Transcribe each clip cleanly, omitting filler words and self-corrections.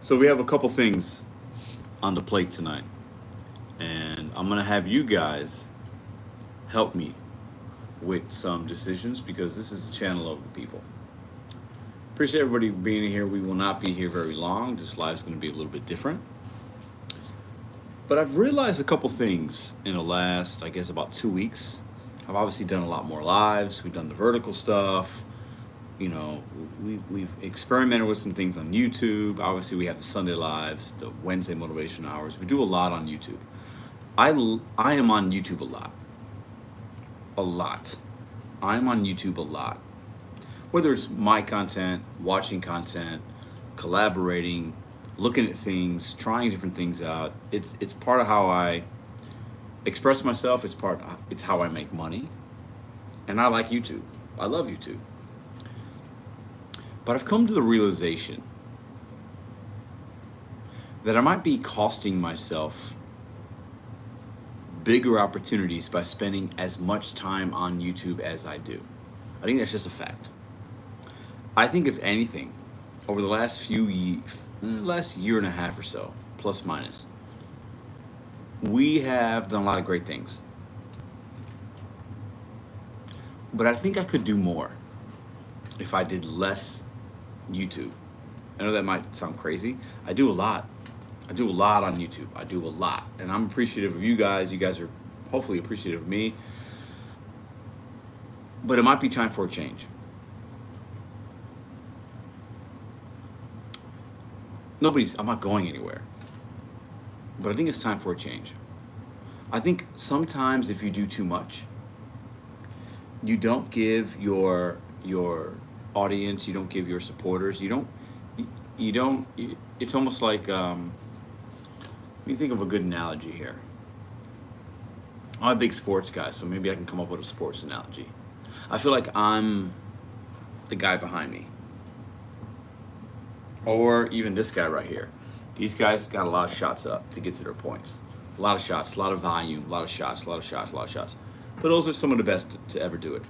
So we have a couple things on the plate tonight, and I'm gonna have you guys help me with some decisions because this is the channel of the people. Appreciate everybody being here. We will not be here very long. This live's gonna be a little bit different. But I've realized a couple things in the last, I guess, about 2 weeks. I've obviously done a lot more lives. We've done the vertical stuff. We've experimented with some things on YouTube. Obviously, we have the Sunday lives, the Wednesday motivation hours. We do a lot on YouTube. I am on YouTube a lot. I'm on YouTube a lot. Whether it's my content, watching content, collaborating, looking at things, trying different things out. It's part of how I express myself. It's how I make money, and I like YouTube. I love YouTube. But I've come to the realization that I might be costing myself bigger opportunities by spending as much time on YouTube as I do. I think that's just a fact. I think if anything, over the last year and a half or so, plus minus, we have done a lot of great things. But I think I could do more if I did less YouTube. I know that might sound crazy. I do a lot. I do a lot on YouTube. I do a lot. And I'm appreciative of you guys. You guys are hopefully appreciative of me. But it might be time for a change. I'm not going anywhere. But I think it's time for a change. I think sometimes if you do too much, you don't give your audience, you don't give your supporters, it's almost like, let me think of a good analogy here. I'm a big sports guy, so maybe I can come up with a sports analogy. I feel like I'm the guy behind me. Or even this guy right here. These guys got a lot of shots up to get to their points. A lot of shots, a lot of volume, a lot of shots, a lot of shots, a lot of shots. But those are some of the best to ever do it.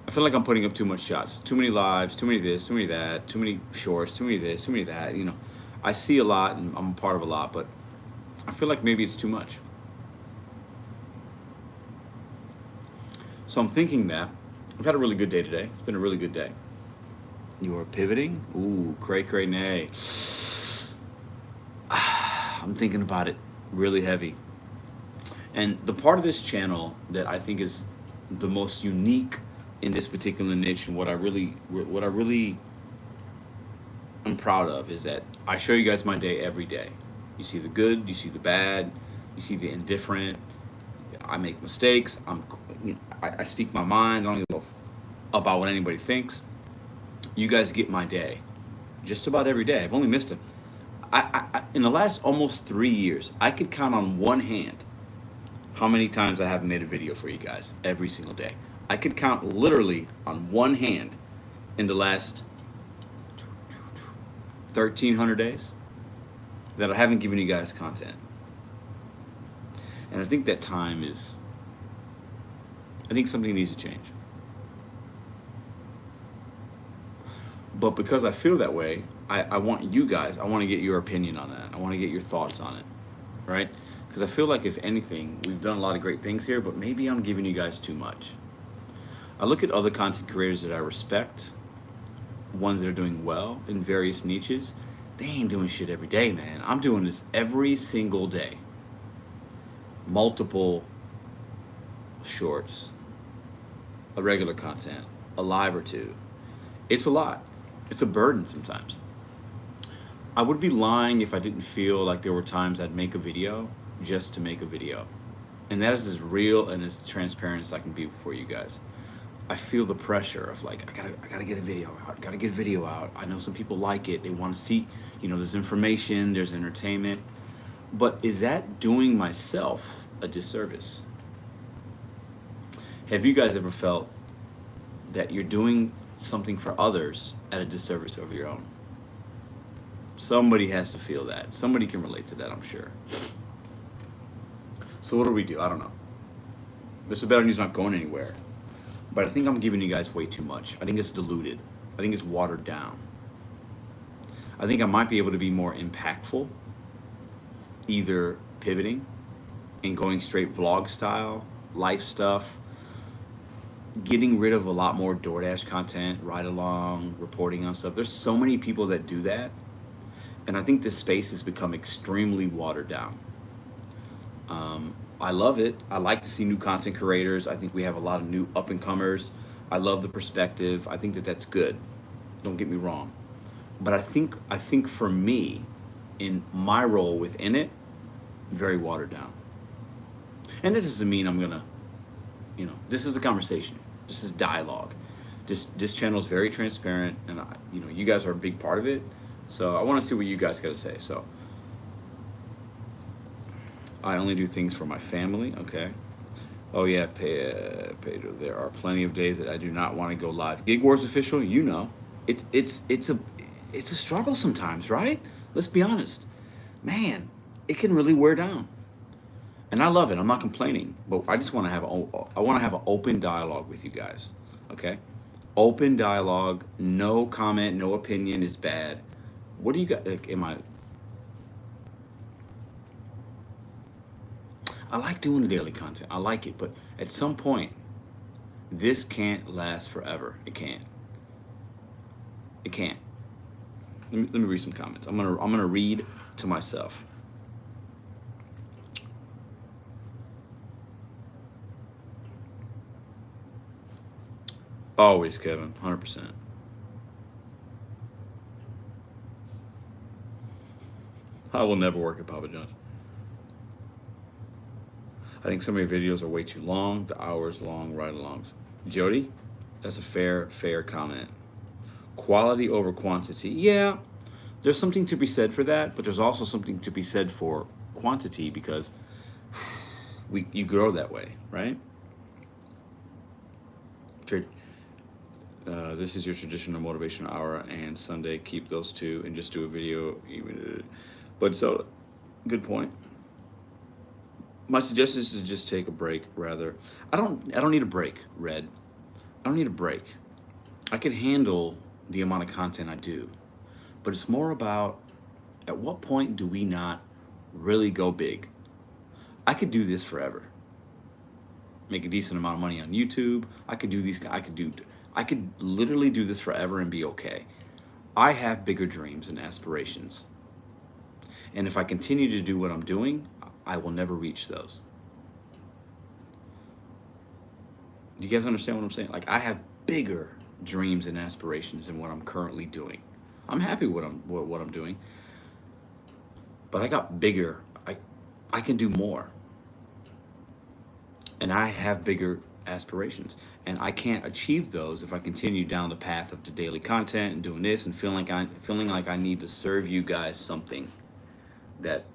I feel like I'm putting up too much shots. Too many lives, too many this, too many that, too many shorts, too many this, too many that. I see a lot and I'm a part of a lot, but I feel like maybe it's too much. So I'm thinking that I've had a really good day today. It's been a really good day. You are pivoting? Ooh, cray nay. I'm thinking about it really heavy. And the part of this channel that I think is the most unique in this particular niche, and what I really am proud of, is that I show you guys my day every day. You see the good, you see the bad, you see the indifferent. I make mistakes. I speak my mind. I don't give about what anybody thinks. You guys get my day just about every day. I've only missed it. In the last almost 3 years, I could count on one hand how many times I haven't made a video for you guys every single day. I could count literally on one hand in the last 1,300 days that I haven't given you guys content. And I think that time is, I think something needs to change. But because I feel that way, I want you guys, I want to get your opinion on that. I want to get your thoughts on it, right? Because I feel like if anything, we've done a lot of great things here, but maybe I'm giving you guys too much. I look at other content creators that I respect, ones that are doing well in various niches. They ain't doing shit every day, man. I'm doing this every single day. Multiple shorts, a regular content, a live or two. It's a lot. It's a burden sometimes. I would be lying if I didn't feel like there were times I'd make a video just to make a video. And that is as real and as transparent as I can be for you guys. I feel the pressure of like, I gotta get a video out. Gotta get a video out. I know some people like it. They want to see, there's information, there's entertainment. But is that doing myself a disservice? Have you guys ever felt that you're doing something for others at a disservice over your own? Somebody has to feel that. Somebody can relate to that, I'm sure. So what do we do? I don't know. Mr.BetonYou's not going anywhere. But I think I'm giving you guys way too much. I think it's diluted. I think it's watered down. I think I might be able to be more impactful, either pivoting and going straight vlog style, life stuff, getting rid of a lot more DoorDash content, ride along, reporting on stuff. There's so many people that do that. And I think this space has become extremely watered down. I love it. I like to see new content creators. I think we have a lot of new up and comers. I love the perspective. I think that that's good. Don't get me wrong. But I think for me, in my role within it, very watered down. And it doesn't mean I'm gonna, this is a conversation. This is dialogue. This channel is very transparent, and you guys are a big part of it. So I want to see what you guys got to say. So I only do things for my family. Okay. Oh yeah, Pedro. There are plenty of days that I do not want to go live. Gig Wars official. It's a struggle sometimes, right? Let's be honest, man. It can really wear down, and I love it. I'm not complaining, but I just want to have an open dialogue with you guys. Okay, open dialogue. No comment, no opinion is bad. What do you got? Like, I like doing the daily content. I like it, but at some point, this can't last forever. It can't. It can't. Let me read some comments. I'm gonna read to myself. Always, Kevin. 100%. I will never work at Papa John's. I think some of your videos are way too long. The hours long ride-alongs. Jody, that's a fair comment. Quality over quantity. Yeah, there's something to be said for that, but there's also something to be said for quantity because you grow that way, right? This is your traditional motivational hour, and Sunday keep those two and just do a video. But so, good point. My suggestion is to just take a break. Rather, I don't need a break. Red, I don't need a break. I can handle the amount of content I do, but it's more about at what point do we not really go big? I could do this forever. Make a decent amount of money on YouTube. I could do these. I could literally do this forever and be okay. I have bigger dreams and aspirations. And if I continue to do what I'm doing, I will never reach those. Do you guys understand what I'm saying? Like, I have bigger dreams and aspirations than what I'm currently doing. I'm happy with what I'm doing, but I got bigger. I can do more, and I have bigger aspirations, and I can't achieve those if I continue down the path of the daily content and doing this and feeling like I need to serve you guys something that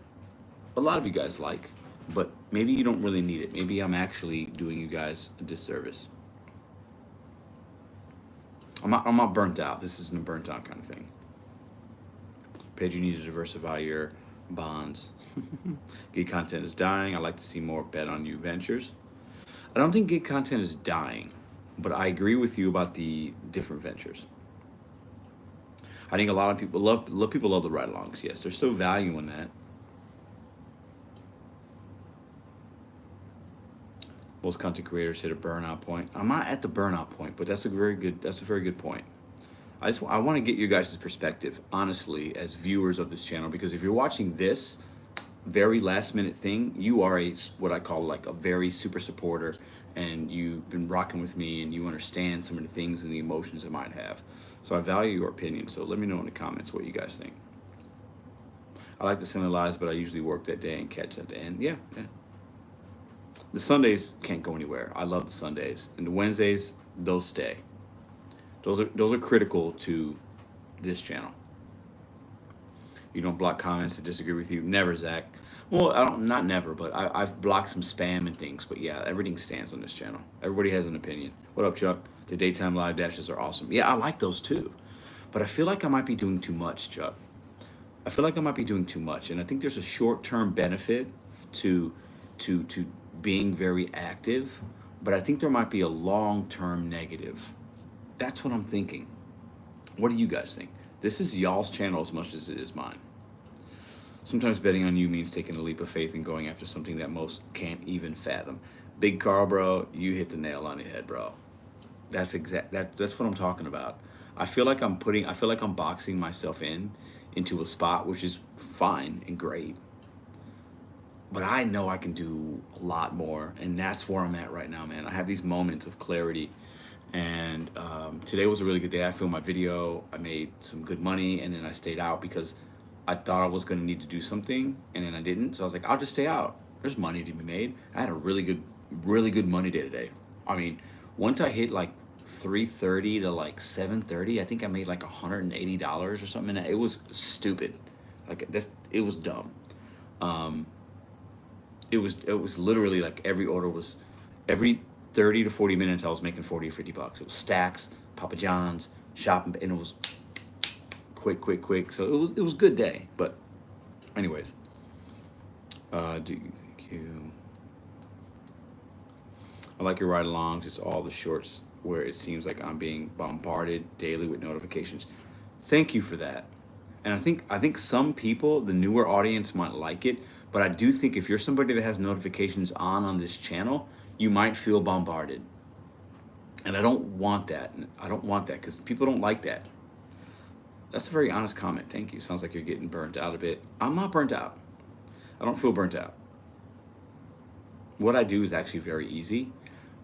a lot of you guys like, but maybe you don't really need it. Maybe I'm actually doing you guys a disservice. I'm not burnt out. This isn't a burnt out kind of thing. Paige, you need to diversify your bonds. Gig content is dying. I like to see more BetonYou ventures. I don't think gig content is dying, but I agree with you about the different ventures. I think a lot of people love the ride-alongs. Yes, there's still value in that. Most content creators hit a burnout point. I'm not at the burnout point, but that's a very good point. I want to get your guys' perspective, honestly, as viewers of this channel, because if you're watching this very last minute thing, you are what I call like a very super supporter, and you've been rocking with me and you understand some of the things and the emotions I might have. So I value your opinion. So let me know in the comments what you guys think. I like to send lives, but I usually work that day and catch at the end. Yeah. The Sundays can't go anywhere. I love the Sundays, and the Wednesdays, those stay. Those are critical to this channel. You don't block comments that disagree with you. Never, Zach. Well, not never, but I've blocked some spam and things. But yeah, everything stands on this channel. Everybody has an opinion. What up, Chuck? The daytime live dashes are awesome. Yeah, I like those too. But I feel like I might be doing too much, Chuck. I feel like I might be doing too much, and I think there's a short-term benefit to being very active, but I think there might be a long-term negative. That's what I'm thinking. What do you guys think? This is y'all's channel as much as it is mine. Sometimes betting on you means taking a leap of faith and going after something that most can't even fathom. Big Carl, bro, you hit the nail on the head, bro. That's what I'm talking about. I feel like I'm boxing myself into a spot, which is fine and great. But I know I can do a lot more, and that's where I'm at right now, man. I have these moments of clarity, and today was a really good day. I filmed my video, I made some good money, and then I stayed out because I thought I was going to need to do something, and then I didn't. So I was like, I'll just stay out. There's money to be made. I had a really good money day today. I mean, once I hit like 3:30 to like 7:30, I think I made like $180 or something. And it was stupid. It was dumb. Um, it was literally like every 30 to 40 minutes I was making 40 or 50 bucks. It was stacks, Papa John's, shopping, and it was quick. So it was a good day. But anyways, do you think you? I like your ride-alongs. It's all the shorts where it seems like I'm being bombarded daily with notifications. Thank you for that. And I think some people, the newer audience, might like it, but I do think if you're somebody that has notifications on this channel, you might feel bombarded. And I don't want that. I don't want that because people don't like that. That's a very honest comment. Thank you. Sounds like you're getting burnt out a bit. I'm not burnt out. I don't feel burnt out. What I do is actually very easy,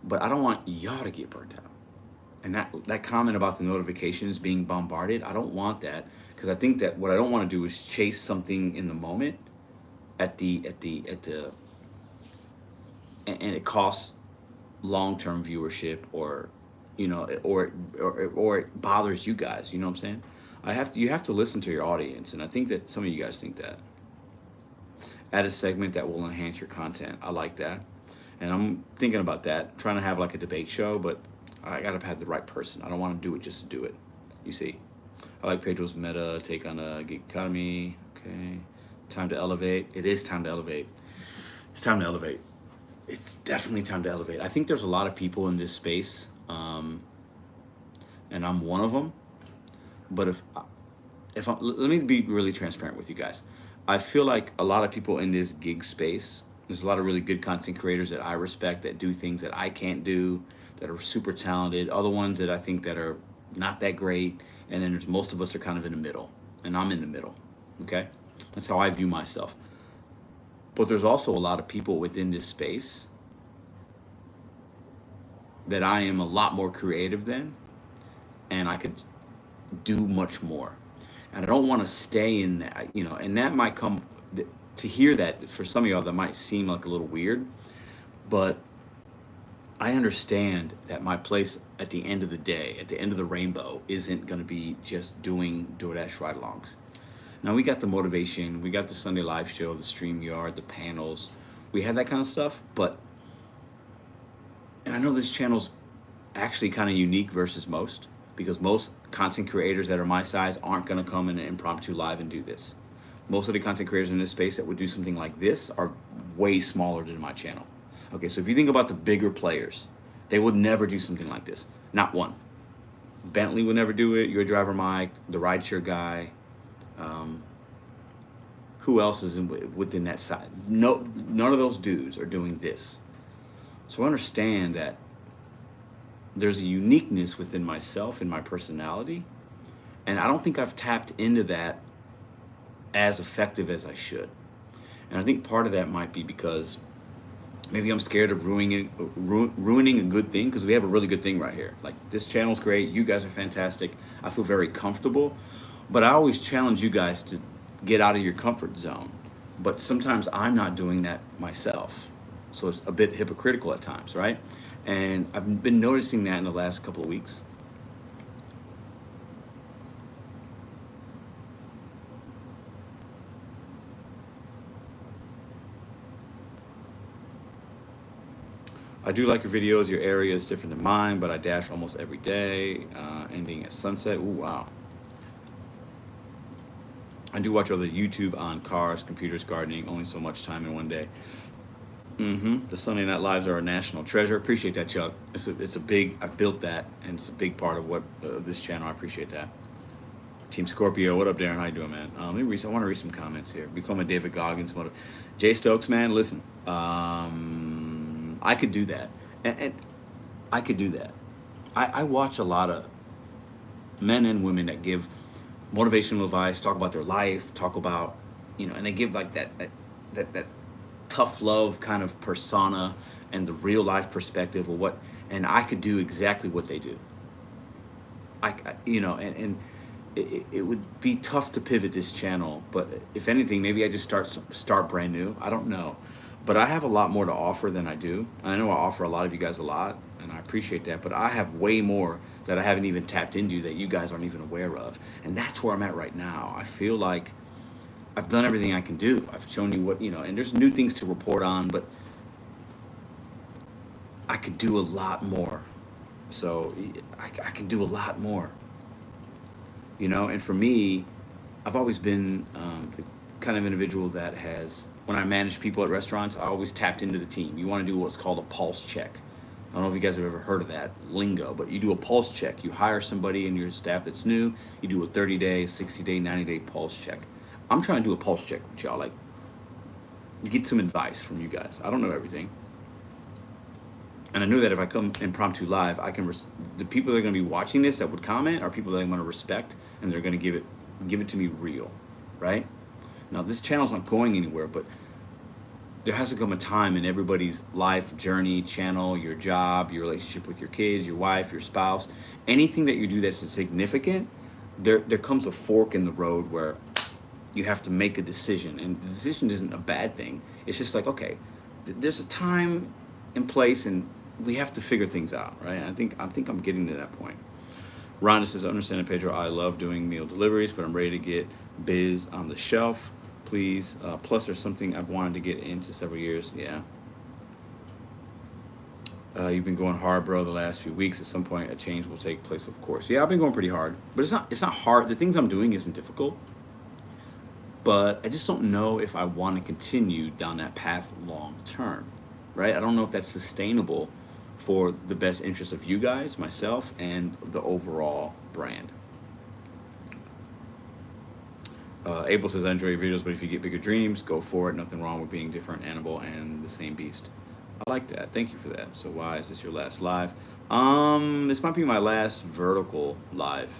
but I don't want y'all to get burnt out. And that comment about the notifications being bombarded, I don't want that because I think that what I don't want to do is chase something in the moment and it costs long-term viewership, or or it bothers you guys. You know what I'm saying? You have to listen to your audience, and I think that some of you guys think that. Add a segment that will enhance your content. I like that. And I'm thinking about that, trying to have like a debate show, but I gotta have the right person. I don't want to do it just to do it. You see, I like Pedro's meta take on a gig economy. Okay, time to elevate. It is time to elevate. It's time to elevate. It's definitely time to elevate. I think there's a lot of people in this space, and I'm one of them. But let me be really transparent with you guys. I feel like a lot of people in this gig space, there's a lot of really good content creators that I respect that do things that I can't do, that are super talented. Other ones that I think that are not that great. And then most of us are kind of in the middle, and I'm in the middle. Okay, that's how I view myself. But there's also a lot of people within this space that I am a lot more creative than, and I could do much more. And I don't want to stay in that, and that might come to hear that for some of y'all that might seem like a little weird, but I understand that my place at the end of the day, at the end of the rainbow, isn't going to be just doing DoorDash ride-alongs. Now, we got the motivation, we got the Sunday live show, the StreamYard, the panels, we have that kind of stuff, and I know this channel's actually kind of unique versus most, because most content creators that are my size aren't going to come in an impromptu live and do this. Most of the content creators in this space that would do something like this are way smaller than my channel. Okay, so if you think about the bigger players, they would never do something like this. Not one. Bentley would never do it. Your driver Mike, the rideshare guy. Who else is within that side? No, none of those dudes are doing this. So I understand that there's a uniqueness within myself and my personality, and I don't think I've tapped into that as effective as I should. And I think part of that might be because maybe I'm scared of ruining a good thing, because we have a really good thing right here. Like, this channel's great, you guys are fantastic, I feel very comfortable, but I always challenge you guys to get out of your comfort zone. But sometimes I'm not doing that myself, so it's a bit hypocritical at times, right? And I've been noticing that in the last couple of weeks. I do like your videos. Your area is different than mine, but I dash almost every day, ending at sunset. Ooh, wow. I do watch other YouTube on cars, computers, gardening, only so much time in one day. The Sunday Night Lives are a national treasure. Appreciate that, Chuck. It's a big, I built that, and it's a big part of what this channel. I appreciate that. Team Scorpio, what up, Darren? How you doing, man? Let me read. I want to read some comments here. We call me David Goggins. Jay Stokes, man. Listen, I could do that, and I could do that. I watch a lot of men and women that give motivational advice, talk about their life, talk about, and they give like that tough love kind of persona and the real life perspective of what, and I could do exactly what they do. And it would be tough to pivot this channel, but if anything, maybe I just start brand new. I don't know, but I have a lot more to offer than I do. And I know I offer a lot of you guys a lot, and I appreciate that, but I have way more that I haven't even tapped into that you guys aren't even aware of. And that's where I'm at right now. I feel like I've done everything I can do. I've shown you what, and there's new things to report on, but I could do a lot more. So I can do a lot more, and for me, I've always been the kind of individual that has, when I manage people at restaurants, I always tapped into the team. You want to do what's called a pulse check. I don't know if you guys have ever heard of that lingo, but you do a pulse check. You hire somebody in your staff that's new. You do a 30-day, 60-day, 90-day pulse check. I'm trying to do a pulse check with y'all, like get some advice from you guys. I don't know everything. And I knew that if I come impromptu live, I can, the people that are going to be watching this that would comment are people that I'm going to respect, and they're going to give it to me real, right? Now, this channel's not going anywhere, but there has to come a time in everybody's life journey, channel, your job, your relationship with your kids, your wife, your spouse, anything that you do that's significant, there comes a fork in the road where you have to make a decision. And the decision isn't a bad thing. It's just like, okay, there's a time and place, and we have to figure things out, right? I think I'm getting to that point. Rhonda says, I understand, Pedro, I love doing meal deliveries, but I'm ready to get biz on the shelf. Please. Plus, there's something I've wanted to get into several years. Yeah. You've been going hard, bro, the last few weeks. At some point, a change will take place, of course. Yeah, I've been going pretty hard, but it's not hard. The things I'm doing isn't difficult, but I just don't know if I want to continue down that path long term, right? I don't know if that's sustainable for the best interest of you guys, myself, and the overall brand. Abel says, I enjoy your videos, but if you get bigger dreams, go for it. Nothing wrong with being different animal and the same beast. I like that. Thank you for that. So why is this your last live? This might be my last vertical live.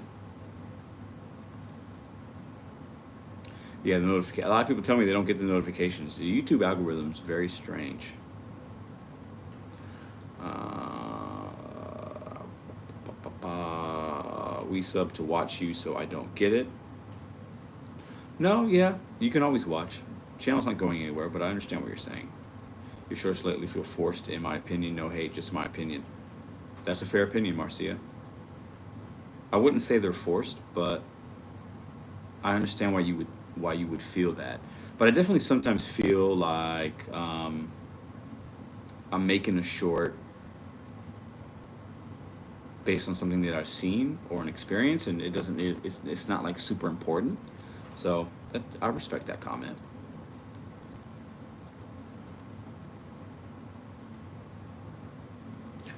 Yeah, the notification. A lot of people tell me they don't get the notifications. The YouTube algorithm is very strange. We sub to watch you, so I don't get it. No, yeah, you can always watch. Channel's not going anywhere, but I understand what you're saying. Your shorts lately feel forced, in my opinion. No hate, just my opinion. That's a fair opinion, Marcia. I wouldn't say they're forced, but I understand why you would feel that. But I definitely sometimes feel like I'm making a short based on something that I've seen or an experience, and it's not like super important. So I respect that comment.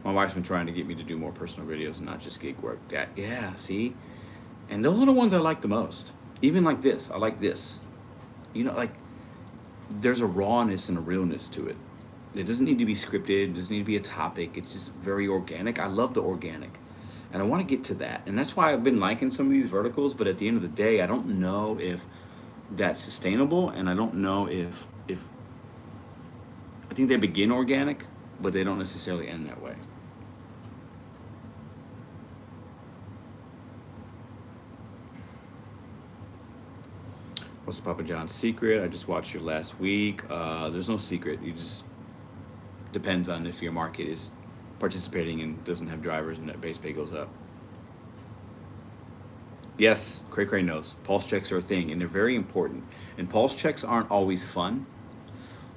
My wife's been trying to get me to do more personal videos and not just gig work. Yeah, see? And those are the ones I like the most. Even like this, I like this. Like there's a rawness and a realness to it. It doesn't need to be scripted. It doesn't need to be a topic. It's just very organic. I love the organic. And I want to get to that. And that's why I've been liking some of these verticals. But at the end of the day, I don't know if that's sustainable. And I don't know if I think they begin organic, but they don't necessarily end that way. What's Papa John's secret? I just watched your last week. There's no secret. You just depends on if your market is participating and doesn't have drivers and that base pay goes up. Yes, Cray knows. Pulse checks are a thing, and they're very important. And pulse checks aren't always fun.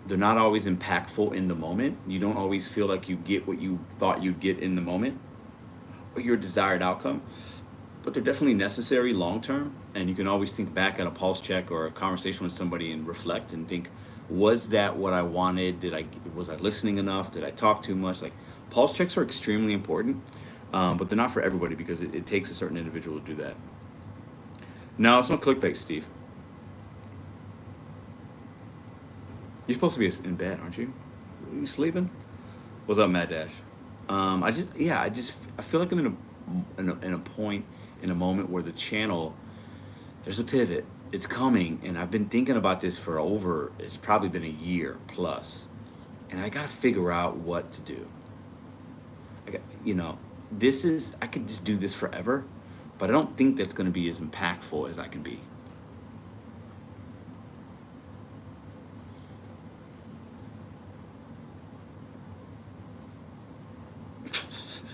They're not always impactful in the moment. You don't always feel like you get what you thought you'd get in the moment or your desired outcome. But they're definitely necessary long term. And you can always think back at a pulse check or a conversation with somebody and reflect and think, was that what I wanted? Was I listening enough? Did I talk too much? Like, pulse checks are extremely important, but they're not for everybody because it takes a certain individual to do that. No, it's not clickbait, Steve. You're supposed to be in bed, aren't you? Are you sleeping? What's up, Mad Dash? I feel like I'm in a point, in a moment where the channel, there's a pivot. It's coming, and I've been thinking about this for over, it's probably been a year plus. And I got to figure out what to do. I got, I could just do this forever, but I don't think that's going to be as impactful as I can be.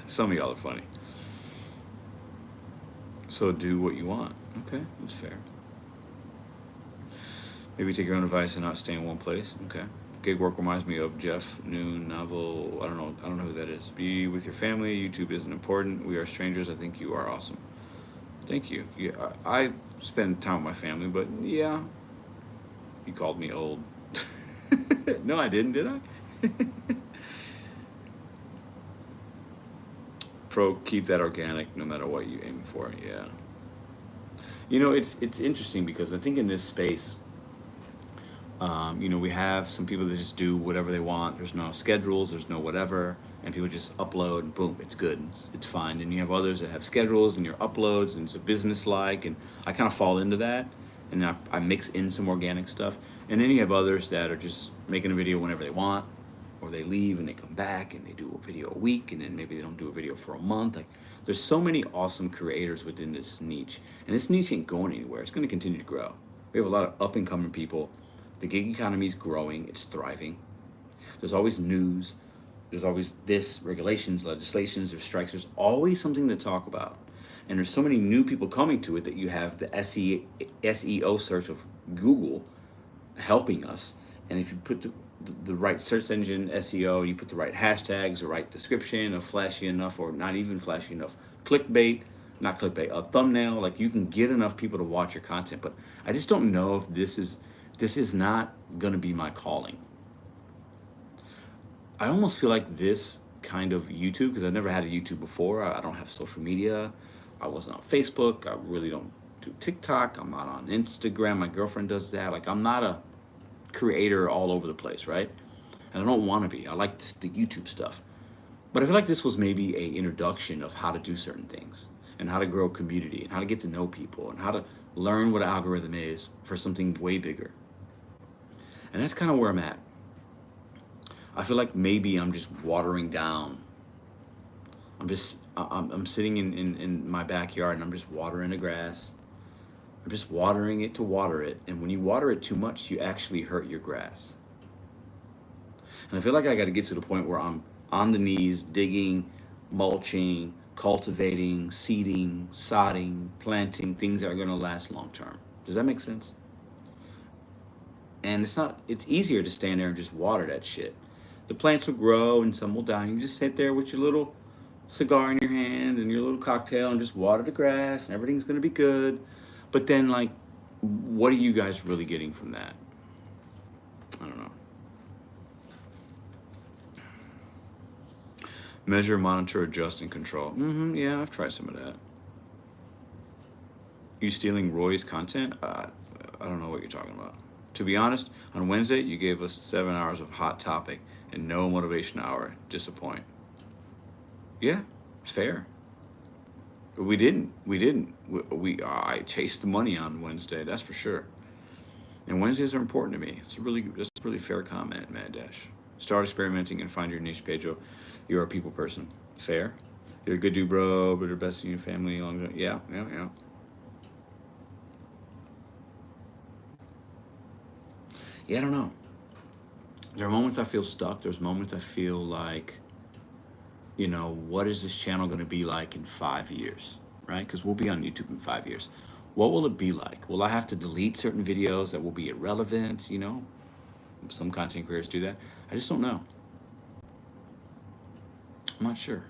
Some of y'all are funny. So do what you want. Okay, that's fair. Maybe take your own advice and not stay in one place. Okay. Gig work reminds me of Jeff Noon novel. I don't know who that is. Be with your family. YouTube isn't important. We are strangers. I think you are awesome. Thank you. Yeah, I spend time with my family, but yeah, you called me old. No, I didn't, did I? Pro, keep that organic no matter what you aim for. Yeah. It's interesting because I think in this space, we have some people that just do whatever they want. There's no schedules, there's no whatever, and people just upload and boom, it's good, it's fine. And you have others that have schedules and your uploads and it's a business like, and I kind of fall into that, and I mix in some organic stuff. And then you have others that are just making a video whenever they want, or they leave and they come back and they do a video a week, and then maybe they don't do a video for a month. Like, there's so many awesome creators within this niche, and this niche ain't going anywhere. It's going to continue to grow. We have a lot of up and coming people. The gig economy is growing, it's thriving. There's always news, there's always this, regulations, legislations, there's strikes, there's always something to talk about. And there's so many new people coming to it that you have the SEO search of Google helping us. And if you put the right search engine SEO, you put the right hashtags, the right description of flashy enough or not even flashy enough, not clickbait, a thumbnail, like you can get enough people to watch your content. But I just don't know if this is not going to be my calling. I almost feel like this kind of YouTube, because I've never had a YouTube before. I don't have social media. I wasn't on Facebook. I really don't do TikTok. I'm not on Instagram. My girlfriend does that. Like, I'm not a creator all over the place, right? And I don't want to be. I like the YouTube stuff. But I feel like this was maybe a introduction of how to do certain things and how to grow a community and how to get to know people and how to learn what an algorithm is for something way bigger. And that's kind of where I'm at. I feel like maybe I'm just watering down. I'm sitting in my backyard and I'm just watering the grass. I'm just watering it to water it. And when you water it too much, you actually hurt your grass. And I feel like I got to get to the point where I'm on the knees, digging, mulching, cultivating, seeding, sodding, planting things that are going to last long term. Does that make sense? And it's easier to stand there and just water that shit. The plants will grow and some will die. You just sit there with your little cigar in your hand and your little cocktail and just water the grass and everything's going to be good. But then, like, what are you guys really getting from that? I don't know. Measure, monitor, adjust, and control. Yeah, I've tried some of that. You stealing Roy's content? I don't know what you're talking about. To be honest, on Wednesday, you gave us 7 hours of hot topic and no motivation hour. Disappoint. Yeah, it's fair. We didn't. I chased the money on Wednesday, that's for sure. And Wednesdays are important to me. That's a really fair comment, Mad Dash. Start experimenting and find your niche, Pedro. You're a people person. Fair. You're a good dude, bro, but you're best in your family. Yeah. Yeah, I don't know. There are moments I feel stuck. There's moments I feel like, what is this channel going to be like in 5 years, right? Because we'll be on YouTube in 5 years. What will it be like? Will I have to delete certain videos that will be irrelevant? Some content creators do that. I just don't know. I'm not sure.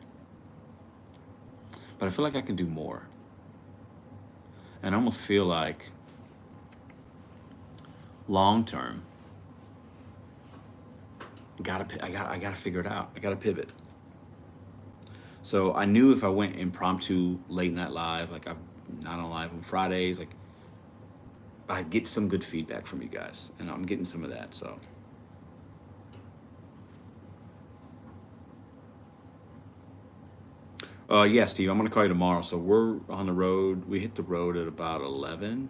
But I feel like I can do more. And I almost feel like long term, I gotta figure it out. I gotta pivot. So I knew if I went impromptu late night live, like I'm not on live on Fridays, like I get some good feedback from you guys, and I'm getting some of that. So, yeah, Steve, I'm gonna call you tomorrow. So we're on the road. We hit the road at about 11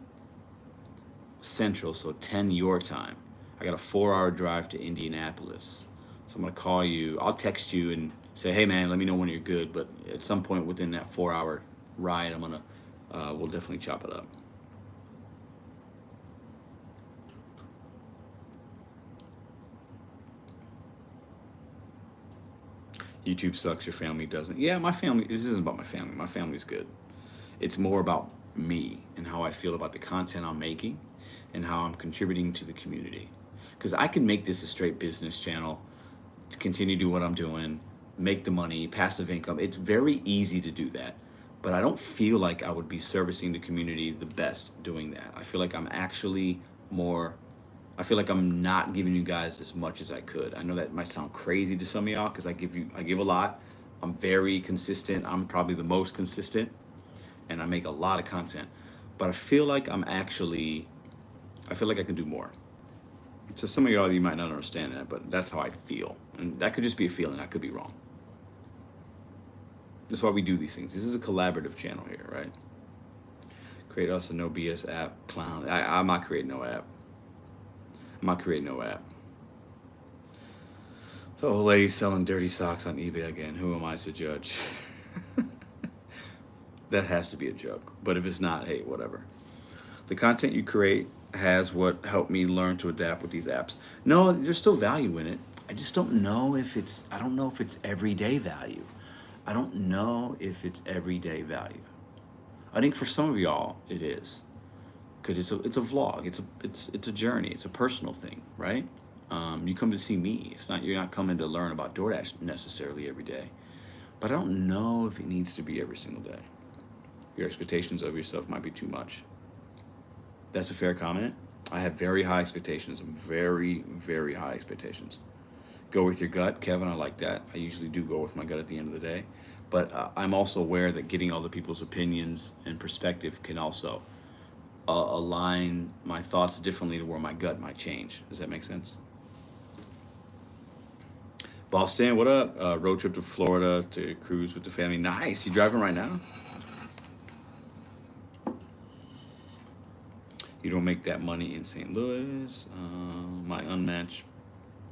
Central, so 10 your time. I got a 4-hour drive to Indianapolis. So I'm gonna call you. I'll text you and say, hey man, let me know when you're good. But at some point within that 4-hour ride, we'll definitely chop it up. YouTube sucks, your family doesn't. Yeah, my family, this isn't about my family. My family's good. It's more about me and how I feel about the content I'm making and how I'm contributing to the community. Because I can make this a straight business channel, to continue to do what I'm doing, make the money, passive income. It's very easy to do that. But I don't feel like I would be servicing the community the best doing that. I feel like I'm actually more, I feel like I'm not giving you guys as much as I could. I know that might sound crazy to some of y'all because I give a lot. I'm very consistent. I'm probably the most consistent, and I make a lot of content. But I feel like I feel like I can do more. To some of y'all, you might not understand that, but that's how I feel. And that could just be a feeling. I could be wrong. That's why we do these things. This is a collaborative channel here, right? Create us a no BS app, clown. I'm not creating no app. I'm not creating no app. The old lady selling dirty socks on eBay again. Who am I to judge? That has to be a joke. But if it's not, hey, whatever. The content you create has what helped me learn to adapt with these apps. No, there's still value in it. I just don't know if I don't know if it's everyday value. I don't know if it's everyday value. I think for some of y'all it is, because it's a vlog. It's a journey. It's a personal thing, right? You come to see me. You're not coming to learn about DoorDash necessarily every day. But I don't know if it needs to be every single day. Your expectations of yourself might be too much. That's a fair comment. I have very high expectations. Very, very high expectations. Go with your gut, Kevin. I like that. I usually do go with my gut at the end of the day. But I'm also aware that getting other people's opinions and perspective can also align my thoughts differently to where my gut might change. Does that make sense? Boston, what up? Road trip to Florida to cruise with the family. Nice. You driving right now? You don't make that money in St. Louis. My unmatched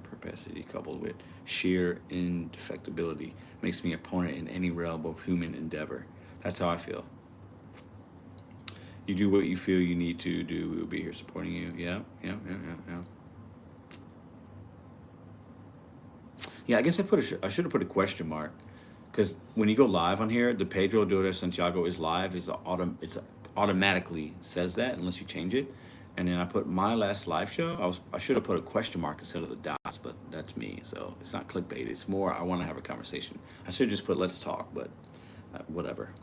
capacity coupled with sheer indefectibility makes me a opponent in any realm of human endeavor. That's how I feel. You do what you feel you need to do. We will be here supporting you. Yeah. Yeah, I guess I should have put a question mark, because when you go live on here, the Pedro DoorDash Santiago is live. It's automatically says that unless you change it. And then I put my last live show. I should have put a question mark instead of the dots, but that's me. So it's not clickbait. It's more I want to have a conversation. I should just put let's talk, but whatever.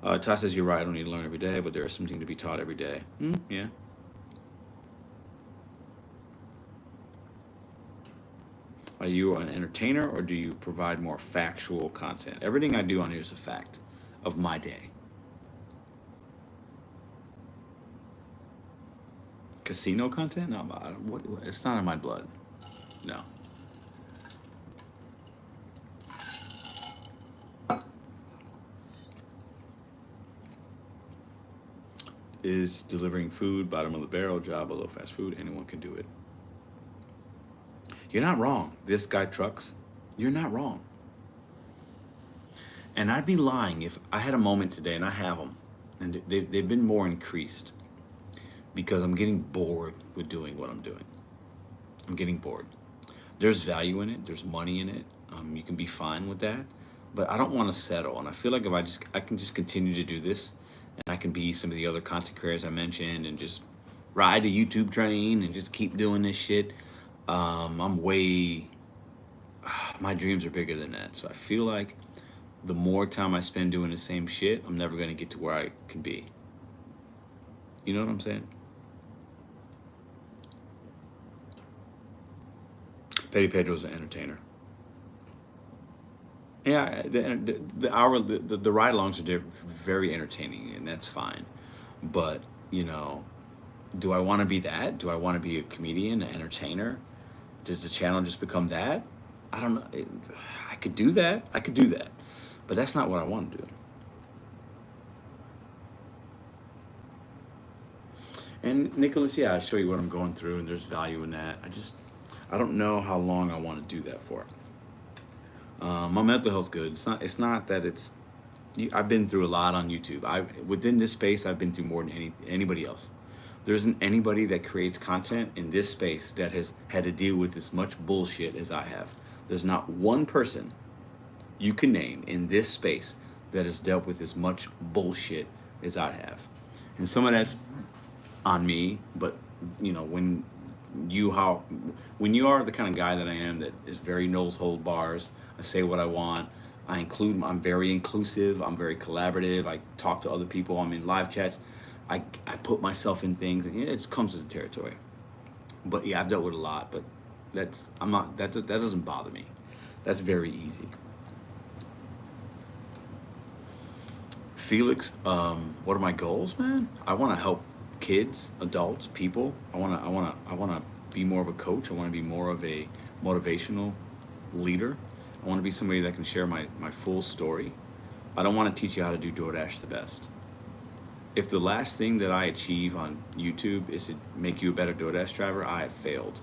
Ty says you're right. I don't need to learn every day, but there is something to be taught every day. Yeah. Are you an entertainer or do you provide more factual content? Everything I do on here is a fact of my day. Casino content? No, it's not in my blood. No. Is delivering food bottom of the barrel job below fast food? Anyone can do it. You're not wrong. This guy trucks. You're not wrong. And I'd be lying if I had a moment today, and I have them, and they've been more increased because I'm getting bored with doing what I'm doing. I'm getting bored. There's value in it. There's money in it. You can be fine with that, but I don't want to settle. And I feel like if I can just continue to do this, and I can be some of the other content creators I mentioned, and just ride the YouTube train and just keep doing this shit. My dreams are bigger than that. So I feel like the more time I spend doing the same shit, I'm never going to get to where I can be. You know what I'm saying? Petty Pedro's an entertainer. Yeah, the ride-alongs are very entertaining, and that's fine. But, you know, do I want to be that? Do I want to be a comedian, an entertainer? Does the channel just become that? I don't know. I could do that. I could do that. But that's not what I want to do. And Nicholas, yeah, I show you what I'm going through, and there's value in that. I don't know how long I want to do that for. My mental health's good. It's not that it's. I've been through a lot on YouTube. Within this space, I've been through more than anybody else. There isn't anybody that creates content in this space that has had to deal with as much bullshit as I have. There's not one person you can name in this space that has dealt with as much bullshit as I have. And some of that's on me, but you know, when you are the kind of guy that I am, that is very nose hold bars, I say what I want, I'm very inclusive, I'm very collaborative, I talk to other people, I'm in live chats, I put myself in things, and it comes with the territory. But yeah, I've dealt with a lot, but that doesn't bother me. That's very easy. Felix, what are my goals, man? I want to help kids, adults, people. I want to be more of a coach. I want to be more of a motivational leader. I want to be somebody that can share my full story. I don't want to teach you how to do DoorDash the best. If the last thing that I achieve on YouTube is to make you a better DoorDash driver, I have failed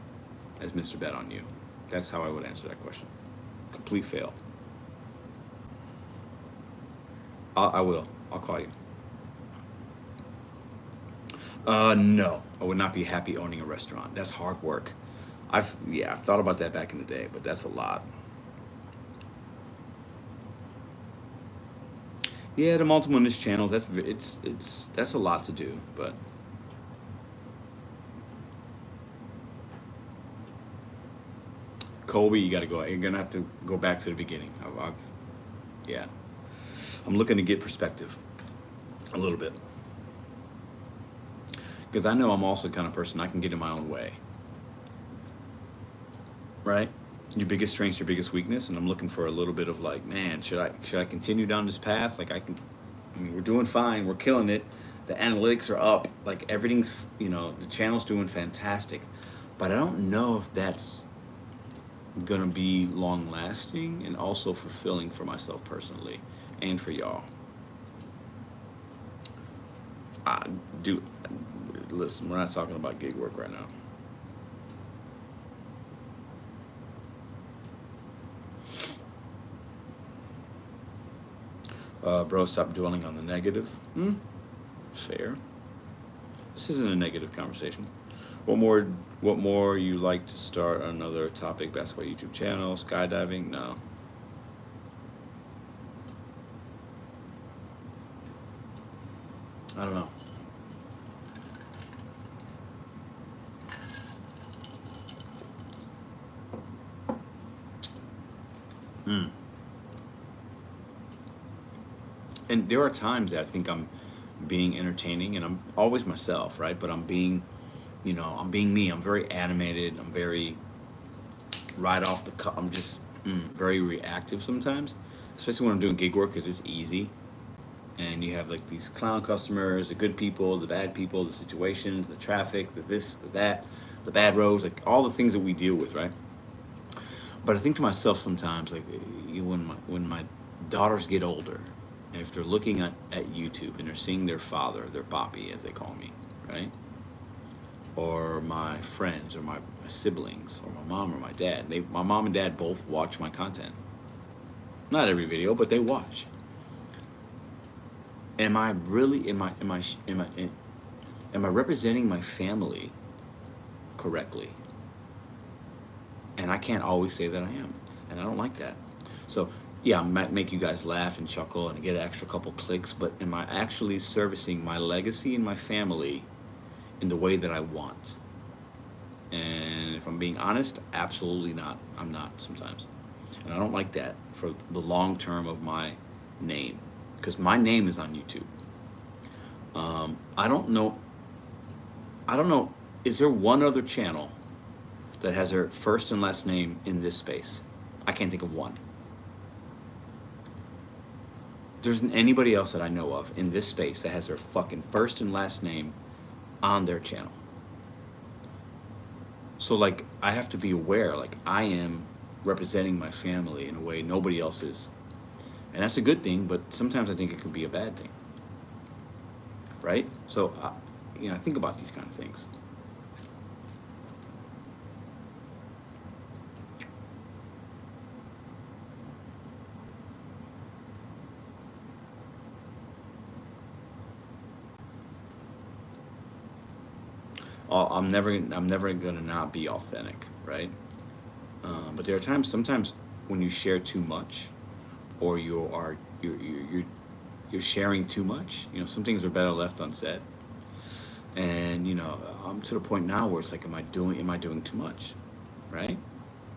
as Mr. Bet on You. That's how I would answer that question. Complete fail. I will. I'll call you. No, I would not be happy owning a restaurant. That's hard work. I've thought about that back in the day, but that's a lot. Yeah, the multiple niche channels. That's a lot to do. But Colby, you got to go. You're gonna have to go back to the beginning. Yeah, I'm looking to get perspective a little bit, because I know I'm also the kind of person I can get in my own way. Right? Your biggest strength's your biggest weakness, and I'm looking for a little bit of like, man, should I continue down this path? Like I mean, we're doing fine, we're killing it. The analytics are up, like everything's, the channel's doing fantastic. But I don't know if that's gonna be long lasting and also fulfilling for myself personally and for y'all. I do listen, we're not talking about gig work right now. Bro, stop dwelling on the negative. Fair. This isn't a negative conversation. What more you like to start another topic? Basketball YouTube channel, skydiving? No. I don't know. And there are times that I think I'm being entertaining, and I'm always myself, right? But I'm being me. I'm very animated. I'm very right off the cuff. I'm just very reactive sometimes, especially when I'm doing gig work, because it's easy. And you have like these clown customers, the good people, the bad people, the situations, the traffic, the this, the that, the bad roads, like all the things that we deal with, right? But I think to myself sometimes, like when my daughters get older, and if they're looking at YouTube and they're seeing their father, their papi, as they call me, right? Or my friends, or my siblings, or my mom or my dad. My mom and dad both watch my content. Not every video, but they watch. Am I really am I representing my family correctly? And I can't always say that I am, and I don't like that. So yeah, I might make you guys laugh and chuckle and get an extra couple clicks, but am I actually servicing my legacy and my family in the way that I want? And if I'm being honest, absolutely not. I'm not sometimes. And I don't like that for the long term of my name, because my name is on YouTube. I don't know. Is there one other channel that has their first and last name in this space? I can't think of one. there isn't anybody else that I know of in this space that has their fucking first and last name on their channel. So like I have to be aware, like I am representing my family in a way nobody else is. And that's a good thing, but sometimes I think it could be a bad thing. Right? So, I think about these kind of things. I'm never gonna not be authentic, right? But there are sometimes when you share too much, or you're sharing too much. Some things are better left unsaid. And I'm to the point now where it's like, am I doing too much, right?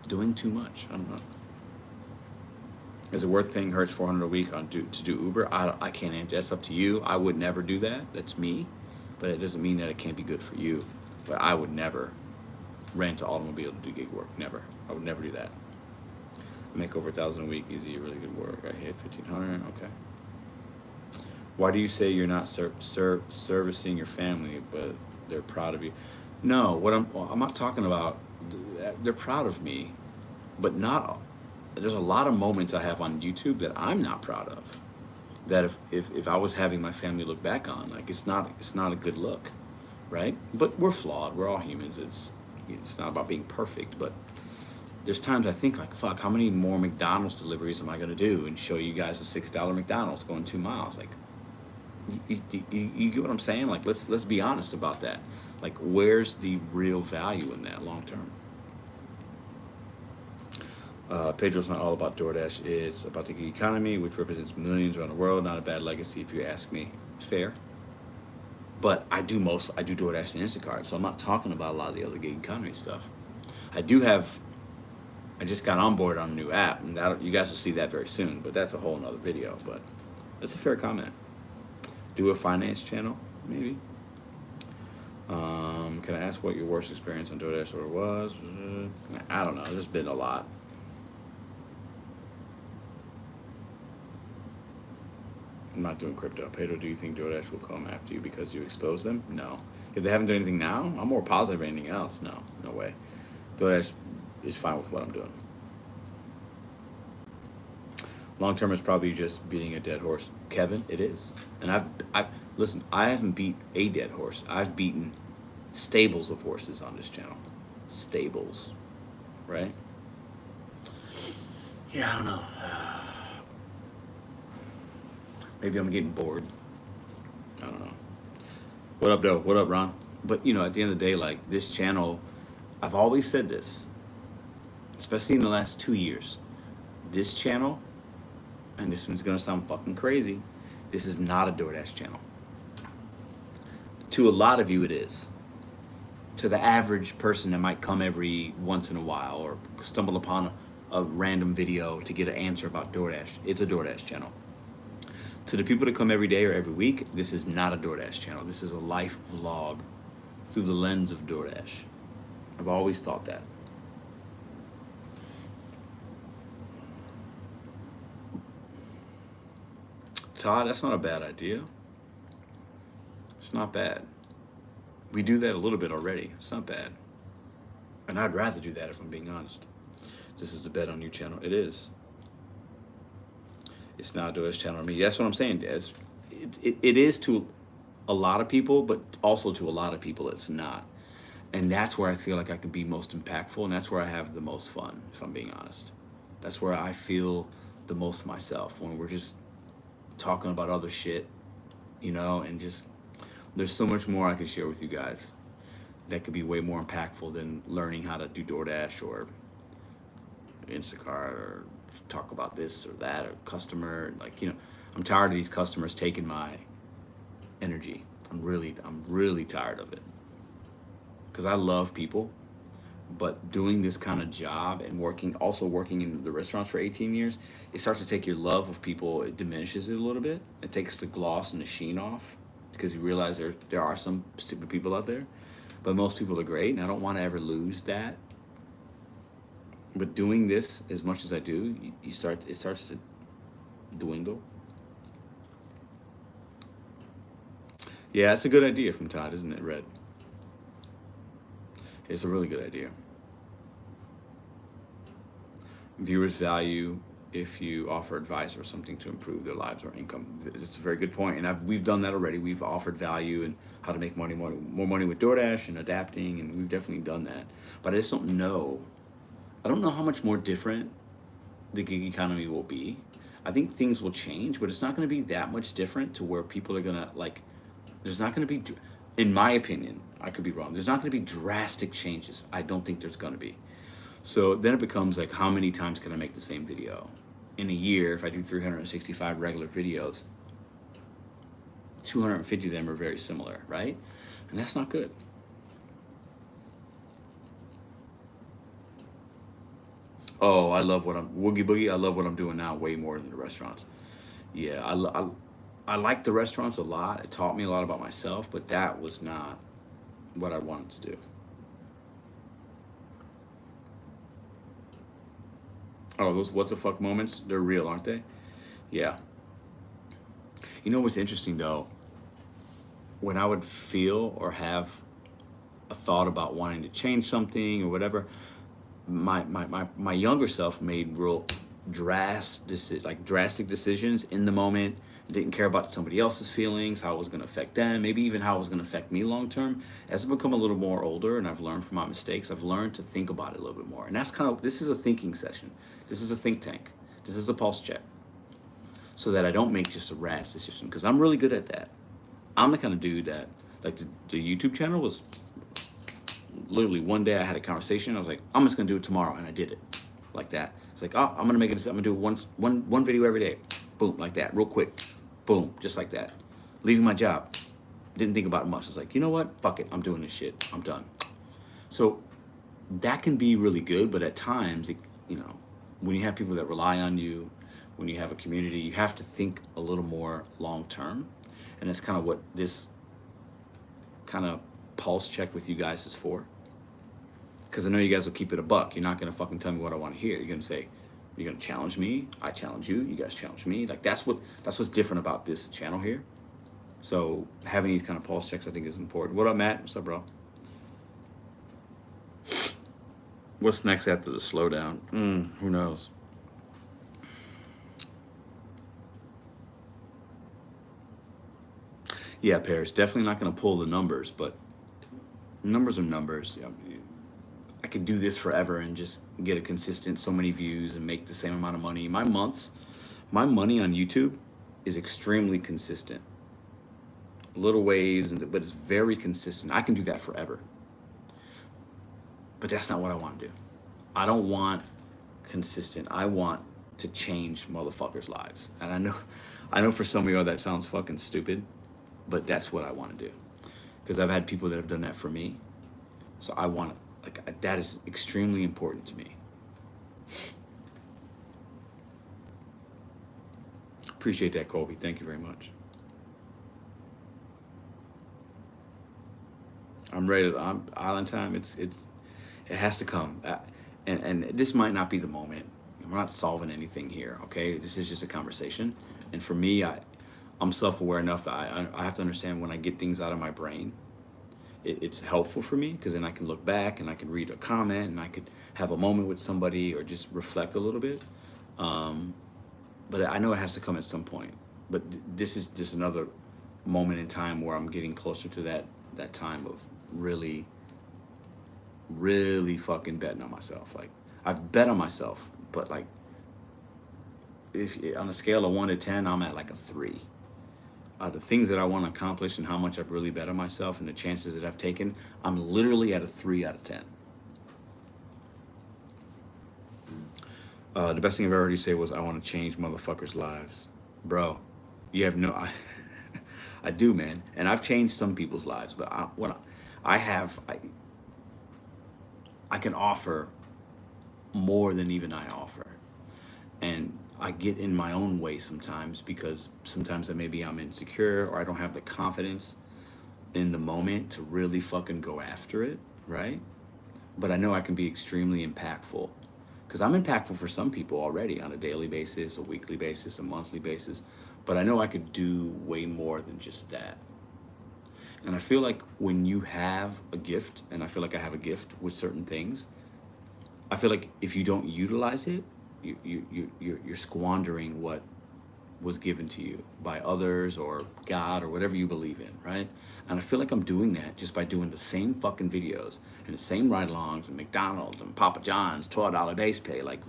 Doing too much. I don't know. Is it worth paying Hertz $400 a week to do Uber? I can't answer. That's up to you. I would never do that. That's me. But it doesn't mean that it can't be good for you. But I would never rent an automobile to do gig work. Never. I would never do that. I make over $1,000 a week. Easy, really good work. I hit 1,500. Okay. Why do you say you're not servicing your family, but they're proud of you? No, I'm not talking about. They're proud of me, but not. There's a lot of moments I have on YouTube that I'm not proud of. That if I was having my family look back on, like it's not a good look, right? But we're flawed. We're all humans. It's not about being perfect, but there's times I think like, fuck, how many more McDonald's deliveries am I gonna do and show you guys a $6 McDonald's going 2 miles? Like, you get what I'm saying? Like, let's be honest about that. Like, where's the real value in that long term? Pedro's not all about DoorDash. It's about the gig economy, which represents millions around the world. Not a bad legacy, if you ask me. Fair. But I do DoorDash and Instacart, so I'm not talking about a lot of the other gig economy stuff. I just got on board on a new app, and you guys will see that very soon. But that's a whole nother video. But that's a fair comment. Do a finance channel, maybe. Can I ask what your worst experience on DoorDash order was? I don't know. There's been a lot. I'm not doing crypto. Pedro, do you think DoorDash will come after you because you expose them? No. If they haven't done anything now, I'm more positive than anything else. No way. DoorDash is fine with what I'm doing. Long term is probably just beating a dead horse. Kevin, it is. And listen, I haven't beat a dead horse. I've beaten stables of horses on this channel. Stables. Right? Yeah, I don't know. Maybe I'm getting bored. I don't know. What up, though? What up, Ron? But, at the end of the day, like, this channel, I've always said this, especially in the last 2 years. This channel, and this one's going to sound fucking crazy, this is not a DoorDash channel. To a lot of you, it is. To the average person that might come every once in a while or stumble upon a random video to get an answer about DoorDash, it's a DoorDash channel. To the people that come every day or every week, this is not a DoorDash channel. This is a life vlog through the lens of DoorDash. I've always thought that. Todd, that's not a bad idea. It's not bad. We do that a little bit already. It's not bad. And I'd rather do that if I'm being honest. This is the Bet on You channel. It is. It's not a DoorDash channel to me. That's what I'm saying. It is to a lot of people, but also to a lot of people it's not. And that's where I feel like I can be most impactful, and that's where I have the most fun, if I'm being honest. That's where I feel the most myself, when we're just talking about other shit, and just, there's so much more I can share with you guys that could be way more impactful than learning how to do DoorDash or Instacart or talk about this or that or customer. Like, I'm tired of these customers taking my energy. I'm really tired of it, because I love people, but doing this kind of job and working in the restaurants for 18 years, it starts to take your love of people, it diminishes it a little bit. It takes the gloss and the sheen off, because you realize there are some stupid people out there, but most people are great, and I don't want to ever lose that. But doing this as much as I do, it starts to dwindle. Yeah, it's a good idea from Todd, isn't it, Red? It's a really good idea. Viewers value if you offer advice or something to improve their lives or income. It's a very good point, and we've done that already. We've offered value and how to make more money with DoorDash and adapting, and we've definitely done that. But I just don't know. I don't know how much more different the gig economy will be. I think things will change, but it's not going to be that much different to where people are going to like. There's not going to be, in my opinion, I could be wrong. There's not going to be drastic changes. I don't think there's going to be. So then it becomes like, how many times can I make the same video? In a year, if I do 365 regular videos, 250 of them are very similar, right? And that's not good. Oh, I love what I'm, Woogie Boogie, I love what I'm doing now way more than the restaurants. Yeah, I like the restaurants a lot. It taught me a lot about myself, but that was not what I wanted to do. Oh, those what the fuck moments, they're real, aren't they? Yeah. You know what's interesting though? When I would feel or have a thought about wanting to change something or whatever, my younger self made real drastic decisions in the moment. Didn't care about somebody else's feelings, how it was going to affect them, maybe even how it was going to affect me long term. As I've become a little more older and I've learned from my mistakes, I've learned to think about it a little bit more. And that's kind of, this is a thinking session. This is a think tank. This is a pulse check, so that I don't make just a rash decision, because I'm really good at that. I'm the kind of dude that, like, the YouTube channel was literally one day I had a conversation. I was like, I'm just gonna do it tomorrow, and I did it like that. It's like, oh, I'm gonna make it. I'm gonna do one video every day. Boom, like that, real quick. Boom, just like that. Leaving my job, didn't think about it much. I was like, you know what? Fuck it, I'm doing this shit. I'm done. So that can be really good, but at times, when you have people that rely on you, when you have a community, you have to think a little more long term, and that's kind of what this kind of pulse check with you guys is for. Because I know you guys will keep it a buck. You're not gonna fucking tell me what I want to hear. You're gonna say, you're gonna challenge me. I challenge you. You guys challenge me. Like that's what's different about this channel here. So having these kind of pulse checks, I think, is important. What up, Matt? What's up, bro? What's next after the slowdown? Who knows? Yeah, Paris, definitely not going to pull the numbers, but numbers are numbers. I could do this forever and just get a consistent so many views and make the same amount of money. My money on YouTube is extremely consistent. Little waves, but it's very consistent. I can do that forever. But that's not what I want to do. I don't want consistent. I want to change motherfuckers' lives. And I know for some of y'all that sounds fucking stupid, but that's what I want to do. Because I've had people that have done that for me. So I want, that is extremely important to me. Appreciate that, Colby. Thank you very much. I'm ready. I'm island time. It has to come. And this might not be the moment. We're not solving anything here. Okay, this is just a conversation. And for me, I'm self-aware enough that I have to understand when I get things out of my brain, it's helpful for me, because then I can look back and I can read a comment and I could have a moment with somebody or just reflect a little bit. But I know it has to come at some point. But this is just another moment in time where I'm getting closer to that time of really, really fucking betting on myself. Like, I've bet on myself, but like, if on a scale of 1 to 10, I'm at like a 3. The things that I want to accomplish and how much I've really bet on myself and the chances that I've taken, I'm literally at a 3 out of 10. The best thing I've ever heard you say was, I want to change motherfuckers' lives. Bro, you have no, I do, man. And I've changed some people's lives, but I can offer more than even I offer. And I get in my own way sometimes, because sometimes maybe I'm insecure or I don't have the confidence in the moment to really fucking go after it, right? But I know I can be extremely impactful, because I'm impactful for some people already on a daily basis, a weekly basis, a monthly basis. But I know I could do way more than just that. And I feel like when you have a gift, and I feel like I have a gift with certain things, I feel like if you don't utilize it, you're squandering what was given to you by others or God or whatever you believe in, right? And I feel like I'm doing that just by doing the same fucking videos and the same ride-alongs and McDonald's and Papa John's, $12 base pay, like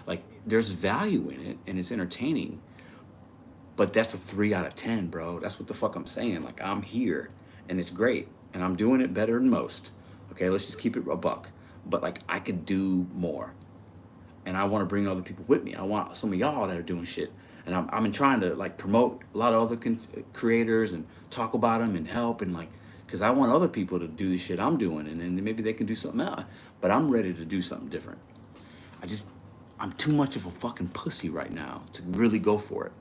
like there's value in it and it's entertaining, but that's a 3 out of 10, bro. That's what the fuck I'm saying. Like I'm here and it's great and I'm doing it better than most. Okay, let's just keep it a buck. But like I could do more and I want to bring other people with me. I want some of y'all that are doing shit, and I'm trying to like promote a lot of other creators and talk about them and help and like, cause I want other people to do the shit I'm doing, and then maybe they can do something else. But I'm ready to do something different. I just, I'm too much of a fucking pussy right now to really go for it.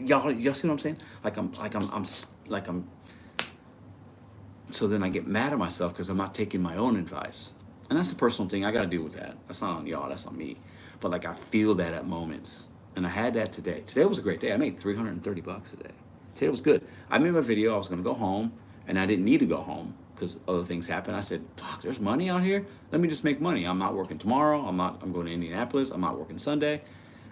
Y'all see what I'm saying? Like I'm. So then I get mad at myself because I'm not taking my own advice. And that's a personal thing. I got to deal with that. That's not on y'all. That's on me. But like I feel that at moments. And I had that today. Today was a great day. I made $330 today. Today was good. I made my video. I was going to go home. And I didn't need to go home because other things happened. I said, fuck, there's money out here. Let me just make money. I'm not working tomorrow. I'm going to Indianapolis. I'm not working Sunday.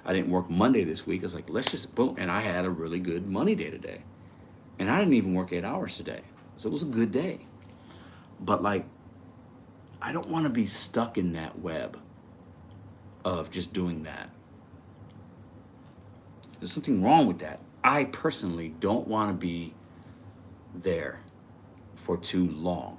I didn't work Monday this week. I was like, let's just, boom. And I had a really good money day today. And I didn't even work 8 hours today. So it was a good day. But like, I don't want to be stuck in that web of just doing that. There's something wrong with that. I personally don't want to be there for too long.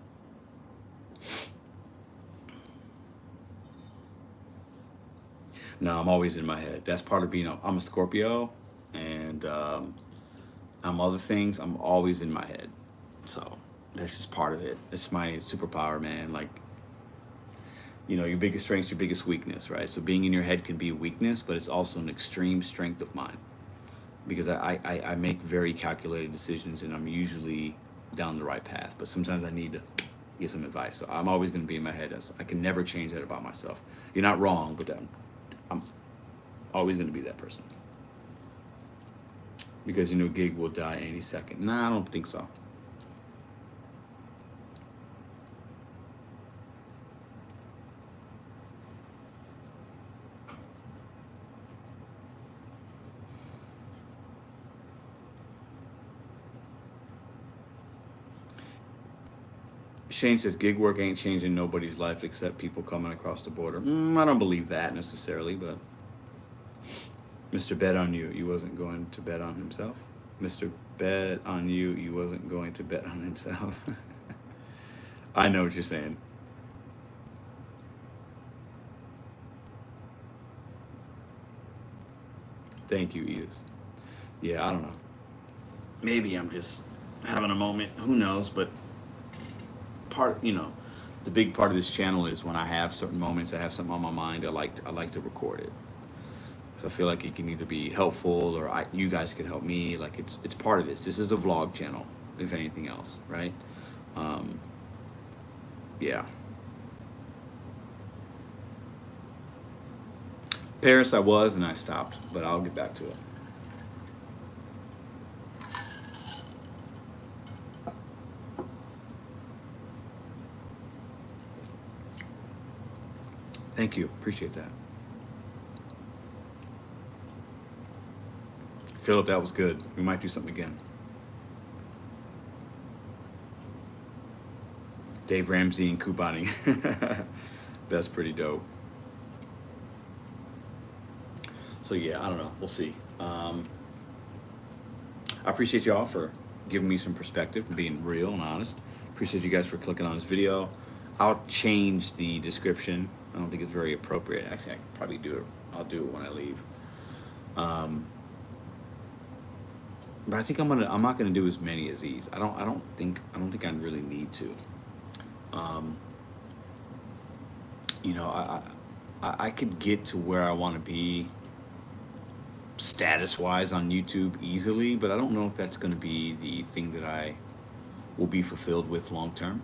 No, I'm always in my head. That's part of being, I'm a Scorpio, and I'm other things. I'm always in my head. So that's just part of it. It's my superpower, man. Like, your biggest strength's your biggest weakness, right? So being in your head can be a weakness, but it's also an extreme strength of mine because I make very calculated decisions and I'm usually down the right path. But sometimes I need to get some advice. So I'm always going to be in my head. I can never change that about myself. You're not wrong, but I'm always going to be that person. Because, gig will die any second. Nah, I don't think so. Shane says gig work ain't changing nobody's life except people coming across the border. I don't believe that necessarily, but Mr.BetonYou, you wasn't going to bet on himself. Mr.BetonYou, you wasn't going to bet on himself. I know what you're saying. Thank you, Edith. Yeah, I don't know. Maybe I'm just having a moment. Who knows? But the big part of this channel is when I have certain moments, I have something on my mind. I like to record it. So I feel like it can either be helpful or you guys could help me. Like it's part of this. This is a vlog channel, if anything else, right? Yeah. Paris, I was and I stopped, but I'll get back to it. Thank you. Appreciate that. Philip, that was good. We might do something again. Dave Ramsey and couponing. That's pretty dope. So yeah, I don't know. We'll see. I appreciate y'all for giving me some perspective and being real and honest. Appreciate you guys for clicking on this video. I'll change the description. I don't think it's very appropriate. Actually, I could probably do it. I'll do it when I leave. But I think I'm not gonna do as many as these. I don't think I really need to. I could get to where I want to be status wise on YouTube easily, but I don't know if that's going to be the thing that I will be fulfilled with long term.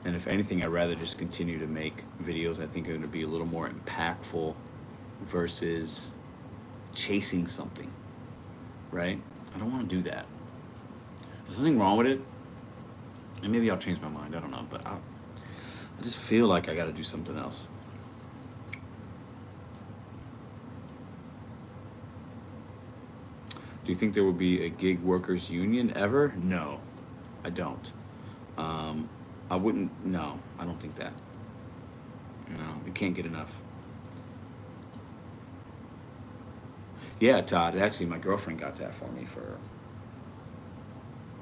And if anything, I'd rather just continue to make videos I think are going to be a little more impactful versus chasing something, right? I don't want to do that. There's nothing wrong with it, and maybe I'll change my mind. I don't know, but I just feel like I got to do something else. Do you think there will be a gig workers union ever? No, I don't. Um, I wouldn't. No, I don't think that. No, we can't get enough. Yeah, Todd. Actually, my girlfriend got that for me for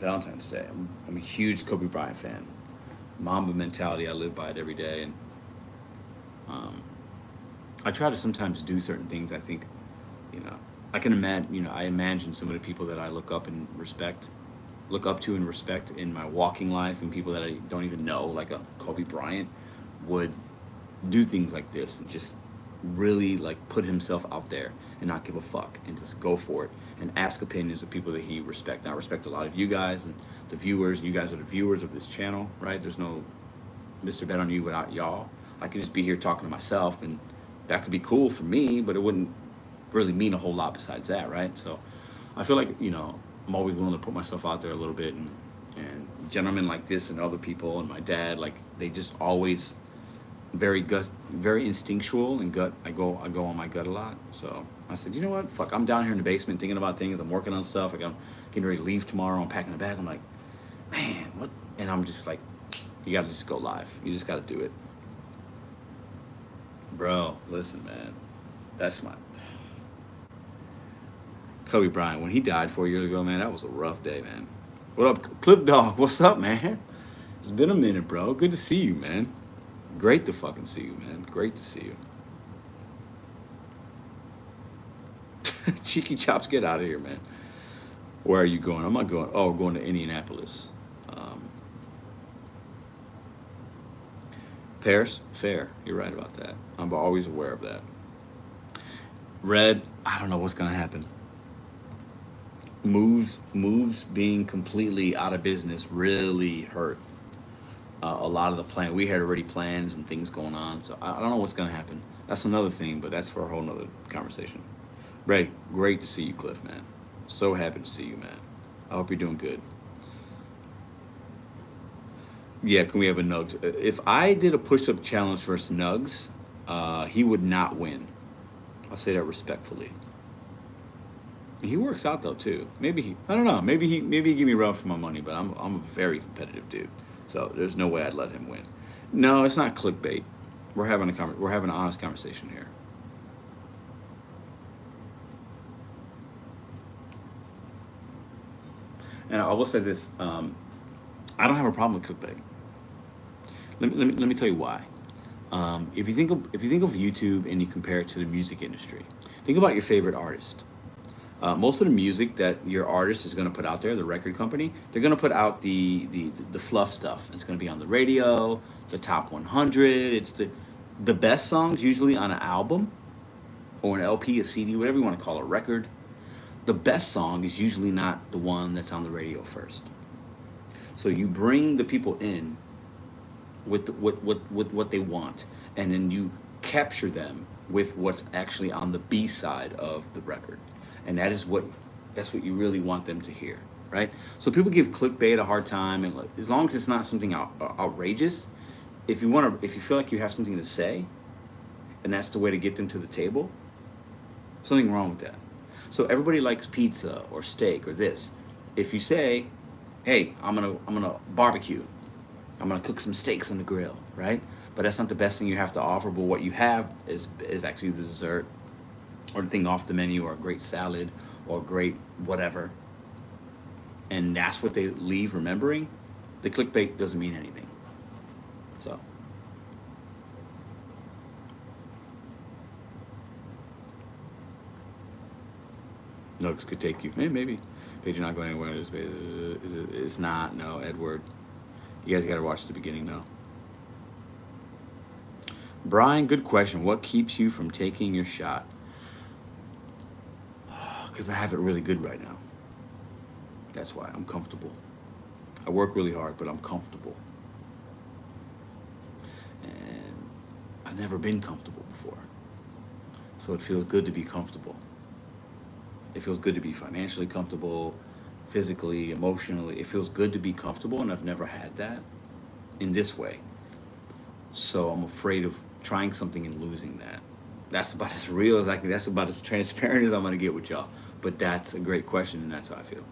Valentine's Day. I'm a huge Kobe Bryant fan. Mamba mentality. I live by it every day, and um, I try to sometimes do certain things. I think, you know, I can imagine. You know, I imagine some of the people that I look up to and respect in my walking life, and people that I don't even know, like a Kobe Bryant, would do things like this and just really like put himself out there and not give a fuck and just go for it and ask opinions of people that he respect. Now, I respect a lot of you guys and the viewers. You guys are the viewers of this channel, right? There's no Mr. Bet on You without y'all. I could just be here talking to myself, and that could be cool for me, but it wouldn't really mean a whole lot besides that, right? So I feel like, you know, I'm always willing to put myself out there a little bit, and gentlemen like this and other people and my dad, like, they just always very instinctual and gut. I go on my gut a lot. So I said, you know what? Fuck, I'm down here in the basement thinking about things. I'm working on stuff. I'm getting ready to leave tomorrow. I'm packing a bag. I'm like, man, what? And I'm just like, you gotta just go live. You just gotta do it, bro. Listen, man, that's my Kobe Bryant. When he died 4 years ago, man, that was a rough day, man. What up, Cliff Dog? What's up, man? It's been a minute, bro. Good to see you, man. Great to fucking see you, man. Great to see you. Cheeky Chops, get out of here, man. Where are you going? I'm not going. Oh, going to Indianapolis. Paris, fair. You're right about that. I'm always aware of that. Red, I don't know what's gonna happen. Moves being completely out of business really hurt a lot of the plan. We had already plans and things going on, so I don't know what's gonna happen. That's another thing, but that's for a whole nother conversation. Ray, great to see you, Cliff, man. So happy to see you, man. I hope you're doing good. Yeah, can we have a Nugs? If I did a push-up challenge versus Nugs, he would not win. I'll say that respectfully. He works out though too. I don't know. Maybe he give me a run for my money, but I'm a very competitive dude. So there's no way I'd let him win. No, it's not clickbait. We're having an honest conversation here. And I will say this: I don't have a problem with clickbait. Let me tell you why. If you think of YouTube and you compare it to the music industry, think about your favorite artist. Most of the music that your artist is going to put out there, the record company, they're going to put out the fluff stuff. It's going to be on the radio, the top 100. It's the best songs usually on an album or an LP, a CD, whatever you want to call it, a record. The best song is usually not the one that's on the radio first. So you bring the people in with what they want, and then you capture them with what's actually on the B side of the record, and that's what you really want them to hear, right? So people give clickbait a hard time, and like, as long as it's not something outrageous, if you feel like you have something to say, and that's the way to get them to the table, something wrong with that. So everybody likes pizza or steak or this. If you say, hey, I'm gonna barbecue, I'm gonna cook some steaks on the grill, right? But that's not the best thing you have to offer. But what you have is actually the dessert, or the thing off the menu, or a great salad, or a great whatever. And that's what they leave remembering. The clickbait doesn't mean anything. So. Nugs could take you. Maybe. Pedro not going anywhere. It's not. No, Edward. You guys got to watch the beginning, though. Brian, good question. What keeps you from taking your shot? Because I have it really good right now. That's why I'm comfortable. I work really hard, but I'm comfortable. And I've never been comfortable before. So it feels good to be comfortable. It feels good to be financially comfortable. physically, emotionally. It feels good to be comfortable, and I've never had that in this way. So I'm afraid of trying something and losing that. That's about as real as I can. That's about as transparent as I'm gonna get with y'all. But that's a great question, and that's how I feel.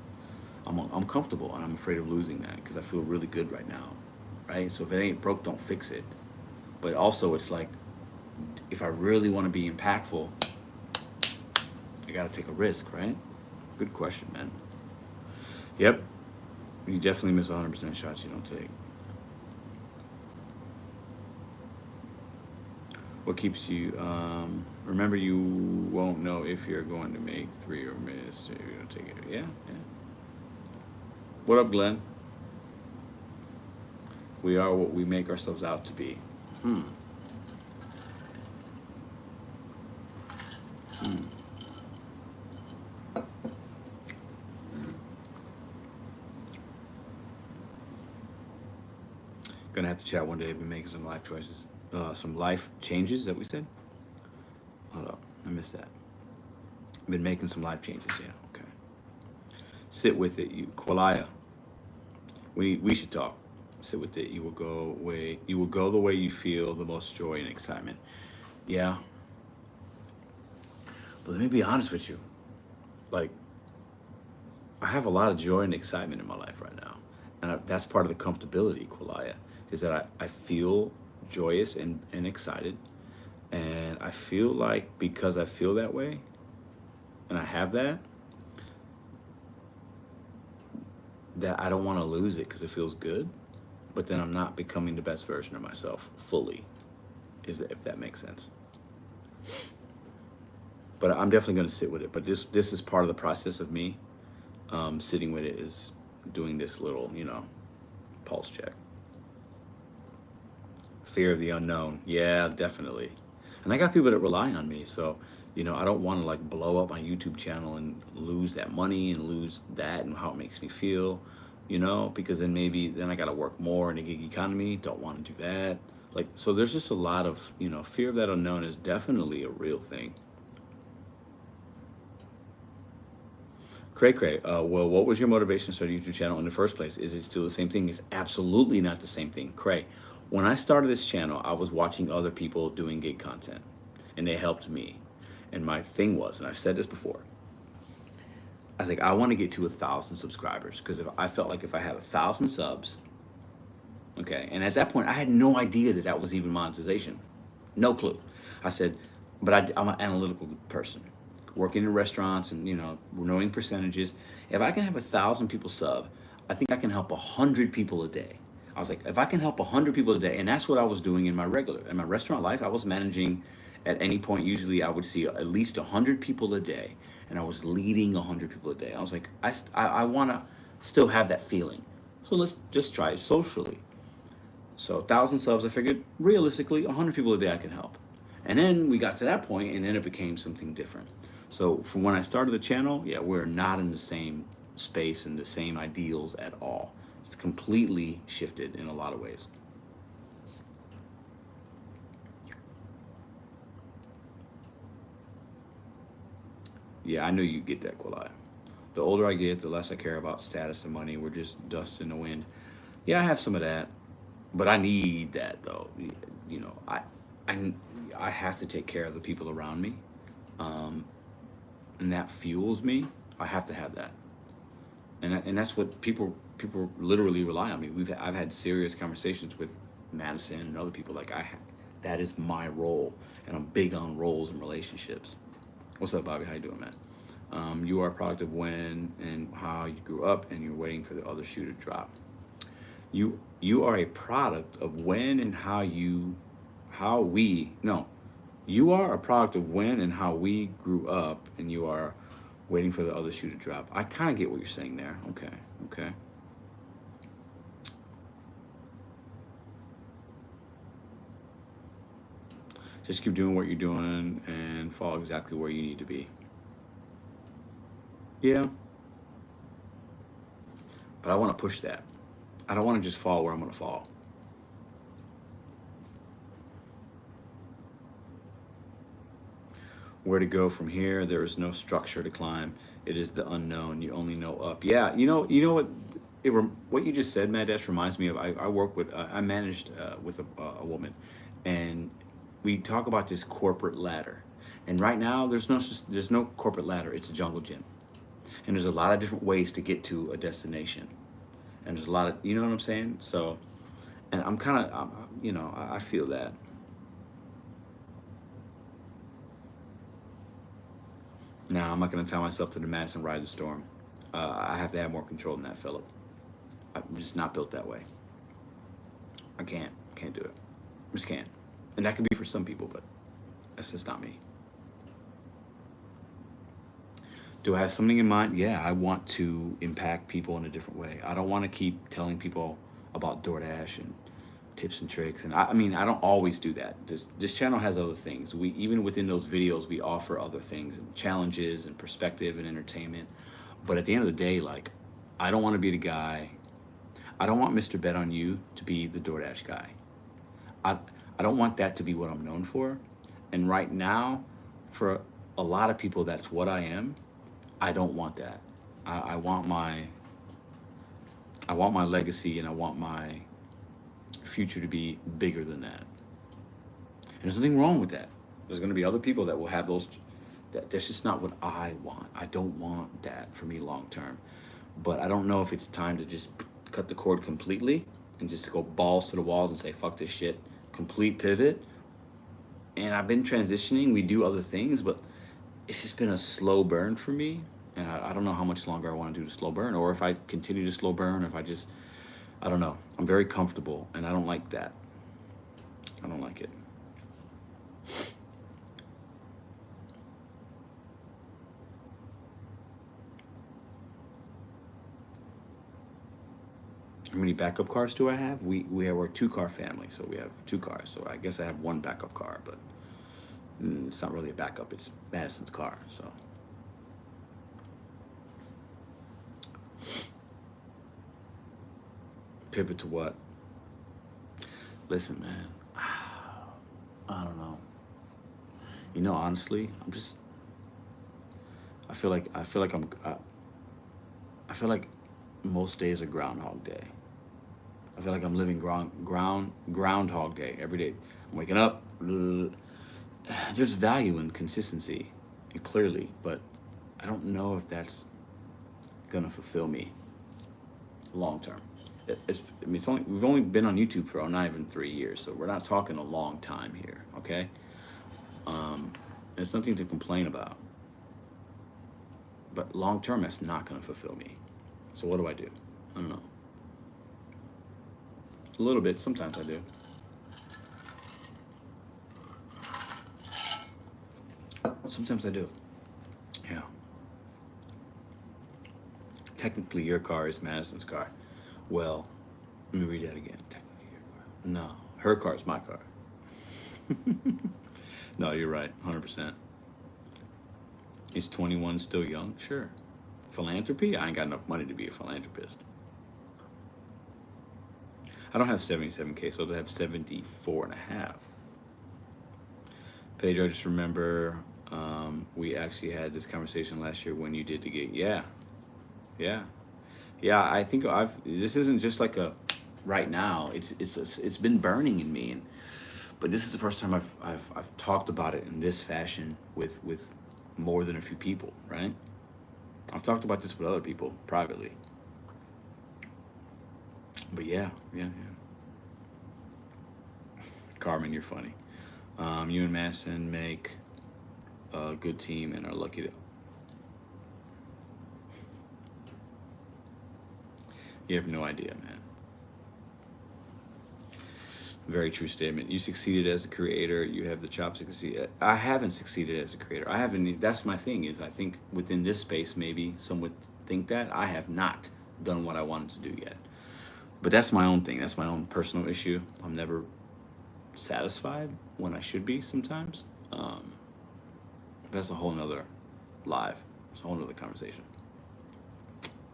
I'm comfortable, and I'm afraid of losing that because I feel really good right now, right? So if it ain't broke, don't fix it. But also, it's like if I really want to be impactful, I gotta take a risk, right? Good question, man. Yep, you definitely miss 100% shots you don't take. What keeps you? Remember, you won't know if you're going to make three or miss. If you don't take it. Yeah, yeah. What up, Glenn? We are what we make ourselves out to be. Hmm. Gonna have to chat one day. Be making some life choices, some life changes that we said. Hold up, I missed that. Been making some life changes. Yeah, okay. Sit with it, you Qualia. We should talk. Sit with it. You will go way. You will go the way you feel the most joy and excitement. Yeah, but let me be honest with you. Like, I have a lot of joy and excitement in my life right now, and that's part of the comfortability, Qualia, is that I feel joyous and excited, and I feel like because I feel that way, and I have that, that I don't want to lose it because it feels good, but then I'm not becoming the best version of myself fully, if that makes sense. But I'm definitely going to sit with it. But this is part of the process of me sitting with it is doing this little, pulse check. Fear of the unknown. Yeah, definitely. And I got people that rely on me. So, I don't want to like blow up my YouTube channel and lose that money and lose that and how it makes me feel, because then maybe then I got to work more in the gig economy. Don't want to do that. Like, so there's just a lot of, fear of that unknown is definitely a real thing. Cray Cray, well, what was your motivation to start a YouTube channel in the first place? Is it still the same thing? It's absolutely not the same thing. Cray, when I started this channel, I was watching other people doing gig content, and they helped me. And my thing was, and I've said this before, I was like, I want to get to 1,000 subscribers because if I felt like if I had 1,000 subs, okay, and at that point, I had no idea that that was even monetization, no clue. I said, but I'm an analytical person working in restaurants and knowing percentages. If I can have 1,000 people sub, I think I can help 100 people a day. I was like, if I can help 100 people a day, and that's what I was doing in my restaurant life. I was managing at any point. Usually, I would see at least 100 people a day, and I was leading 100 people a day. I was like, I want to still have that feeling. So let's just try it socially. So 1,000 subs, I figured realistically 100 people a day I can help. And then we got to that point, and then it became something different. So from when I started the channel, yeah, we're not in the same space and the same ideals at all. It's completely shifted in a lot of ways. Yeah, I knew you'd get that, Qualai. The older I get, the less I care about status and money. We're just dust in the wind. Yeah, I have some of that, but I need that though. You know, I, I have to take care of the people around me, um, and that fuels me. I have to have that, and that's what people literally rely on me. I've had serious conversations with Madison and other people. Like that is my role, and I'm big on roles and relationships. What's up, Bobby? How you doing, man? You are a product of when and how you grew up, and you're waiting for the other shoe to drop. You are a product of when and how we no. You are a product of when and how we grew up, and you are waiting for the other shoe to drop. I kind of get what you're saying there. Okay, okay. Just keep doing what you're doing and fall exactly where you need to be. Yeah, but I want to push that. I don't want to just fall where I'm going to fall. Where to go from here? There is no structure to climb. It is the unknown. You only know up. Yeah, you know what? What you just said, Mad Dash, reminds me of I work with I managed with a woman, and we talk about this corporate ladder. And right now, there's no corporate ladder. It's a jungle gym, and there's a lot of different ways to get to a destination, and there's a lot of you know what I'm saying. So, and I'm kind of you know I feel that. Now I'm not going to tie myself to the mast and ride the storm. I have to have more control than that, Philip. I'm just not built that way. I can't do it. I just can't. And that can be for some people, but that's just not me. Do I have something in mind? Yeah, I want to impact people in a different way. I don't want to keep telling people about DoorDash and tips and tricks. And I mean, I don't always do that. This channel has other things. We even within those videos, we offer other things and challenges and perspective and entertainment. But at the end of the day, like, I don't want to be the guy. I don't want Mr. Bet on You to be the DoorDash guy. I I don't want that to be what I'm known for. And right now, for a lot of people, that's what I am. I don't want that. I, I want my I want my legacy and I want my future to be bigger than that. And there's nothing wrong with that. There's going to be other people that will have those. That's just not what I want. I don't want that for me long term. But I don't know if it's time to just cut the cord completely and just go balls to the walls and say fuck this shit. Complete pivot. And I've been transitioning. We do other things, but it's just been a slow burn for me. And I don't know how much longer I want to do the slow burn, or if I continue to slow burn, or if I just, I don't know. I'm very comfortable, and I don't like that. I don't like it. How many backup cars do I have? We're a two-car family, so we have two cars. So I guess I have one backup car, but it's not really a backup. It's Madison's car, so. Pivot to what? Listen, man. I don't know. You know, honestly, I'm just. I feel like most days are Groundhog Day. I feel like I'm living Groundhog Day every day. I'm waking up. There's value in consistency, and clearly, but I don't know if that's gonna fulfill me long term. I mean, we've only been on YouTube for not even 3 years, so we're not talking a long time here, okay? It's nothing to complain about, but long term, that's not going to fulfill me. So what do? I don't know. A little bit. Sometimes I do. Sometimes I do. Yeah. Technically, your car is Madison's car. Well, let me read that again. Technically, your car. No, her car is my car. No, you're right. 100%. Is 21 still young? Sure. Philanthropy? I ain't got enough money to be a philanthropist. I don't have 77K, so I have 74 and a half. Pedro, just remember we actually had this conversation last year when you did the gig. Yeah. Yeah. Yeah, I think this isn't just like a right now. It's been burning in me, but this is the first time I've talked about it in this fashion with more than a few people, right? I've talked about this with other people privately. But yeah. Carmen, you're funny. You and Madison make a good team and are lucky to. You have no idea, man. Very true statement. You succeeded as a creator. You have the chops to succeed. I haven't succeeded as a creator. I haven't. That's my thing. Is I think within this space, maybe some would think that I have not done what I wanted to do yet. But that's my own thing. That's my own personal issue. I'm never satisfied when I should be sometimes. That's a whole nother live. It's a whole nother conversation.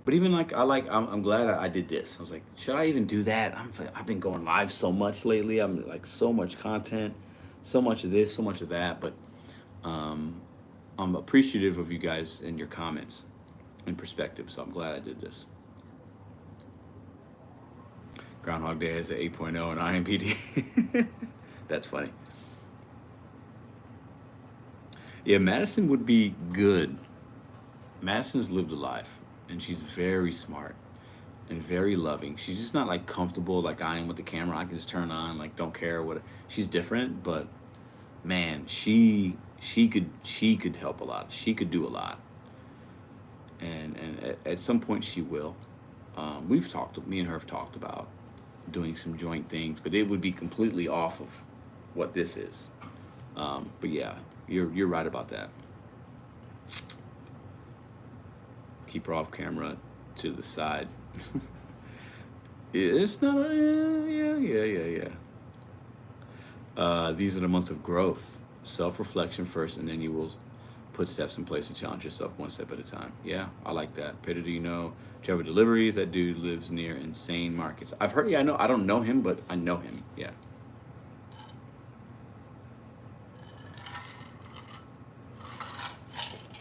But even like I'm glad I did this. I was like, should I even do that? I've been going live so much lately. I'm like so much content, so much of this, so much of that. But I'm appreciative of you guys and your comments and perspective. So I'm glad I did this. Groundhog Day has an 8.0 on IMPD. That's funny. Yeah, Madison would be good. Madison's lived a life, and she's very smart and very loving. She's just not like comfortable like I am with the camera. I can just turn on, like don't care what. She's different, but man, she could help a lot. She could do a lot, and at some point she will. We've talked. Me and her have talked about doing some joint things, but it would be completely off of what this is. But yeah, you're right about that. Keep her off camera to the side. It's not a, yeah. These are the months of growth. Self-reflection first, and then you will put steps in place to challenge yourself one step at a time. Yeah, I like that. Pedro, do you know Trevor Deliveries? That dude lives near insane markets. I've heard, yeah, I know. I don't know him, but I know him. Yeah.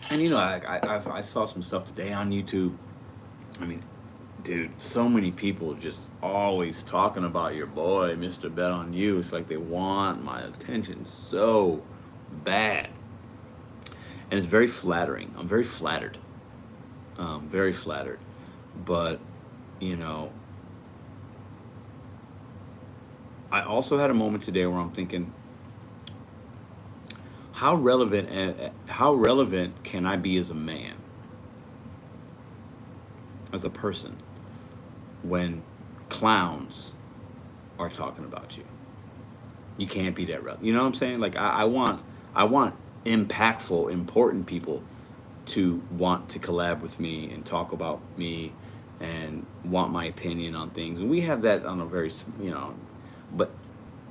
And you know, I saw some stuff today on YouTube. I mean, dude, so many people just always talking about your boy, Mr.BetonYou. It's like they want my attention so bad. And it's very flattering. I'm very flattered. Very flattered. But, you know, I also had a moment today where I'm thinking, how relevant can I be as a man, as a person, when clowns are talking about you? You can't be that relevant. You know what I'm saying? Like I want impactful, important people to want to collab with me and talk about me and want my opinion on things. And we have that on a very, but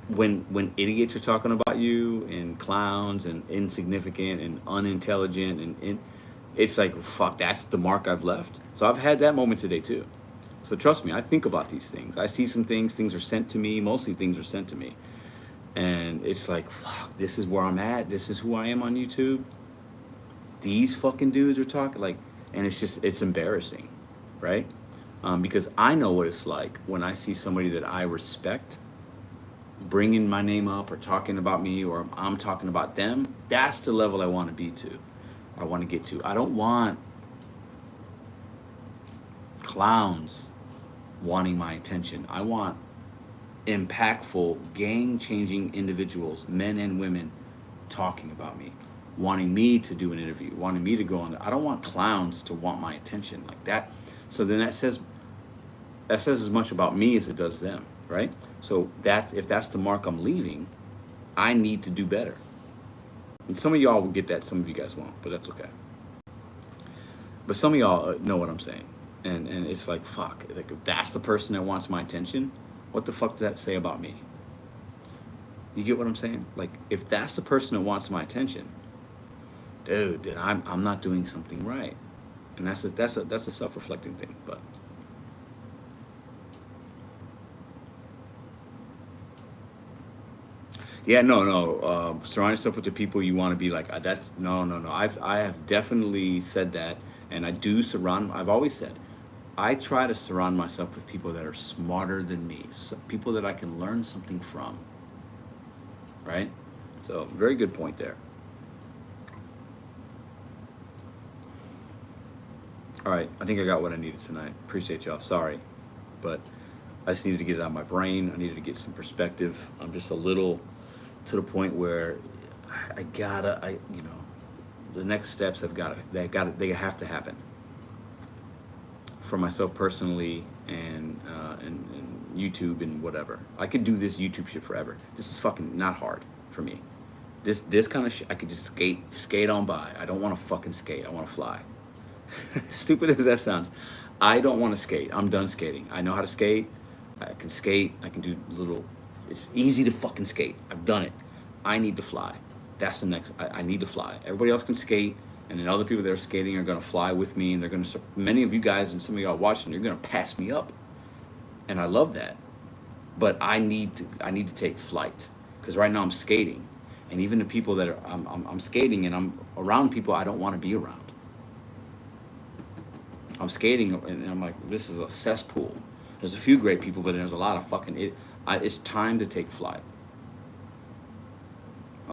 when idiots are talking about you and clowns and insignificant and unintelligent and it's like, fuck, that's the mark I've left. So I've had that moment today too. So trust me, I think about these things. I see some things are sent to me. Mostly things are sent to me. And it's like, fuck, this is where I'm at. This is who I am on YouTube. These fucking dudes are talking like, and it's embarrassing, right? Because I know what it's like when I see somebody that I respect bringing my name up or talking about me or I'm talking about them. That's the level I want to be to. I want to get to. I don't want clowns wanting my attention. I want impactful, game-changing individuals, men and women, talking about me, wanting me to do an interview, wanting me to go on. I don't want clowns to want my attention like that. So then that says as much about me as it does them, right? So that if that's the mark I'm leaving, I need to do better. And some of y'all will get that, some of you guys won't, but that's okay. But some of y'all know what I'm saying. And it's like, fuck, like if that's the person that wants my attention, what the fuck does that say about me? You get what I'm saying? Like, if that's the person that wants my attention, dude, then I'm not doing something right. And that's a self-reflecting thing. But yeah, no. Surround yourself with the people you want to be like. That's no. I have definitely said that, and I do surround. I've always said, I try to surround myself with people that are smarter than me, people that I can learn something from. Right? So, very good point there. All right, I think I got what I needed tonight. Appreciate y'all. Sorry, but I just needed to get it out of my brain. I needed to get some perspective. I'm just a little to the point where the next steps they have to happen for myself personally and YouTube and whatever. I could do this YouTube shit forever. This is fucking not hard for me. This kind of shit I could just skate on by. I don't want to fucking skate. I want to fly. Stupid as that sounds, I don't want to skate. I'm done skating. I know how to skate. I can skate. I can do little. It's easy to fucking skate. I've done it. I need to fly. That's the next. I need to fly. Everybody else can skate, and then other people that are skating are gonna fly with me, and they're gonna. Many of you guys and some of y'all watching, you're gonna pass me up, and I love that. But I need to take flight because right now I'm skating, And even the people that I'm skating and I'm around people I don't want to be around. I'm skating and I'm like, this is a cesspool. There's a few great people, but there's a lot of fucking it. It's time to take flight.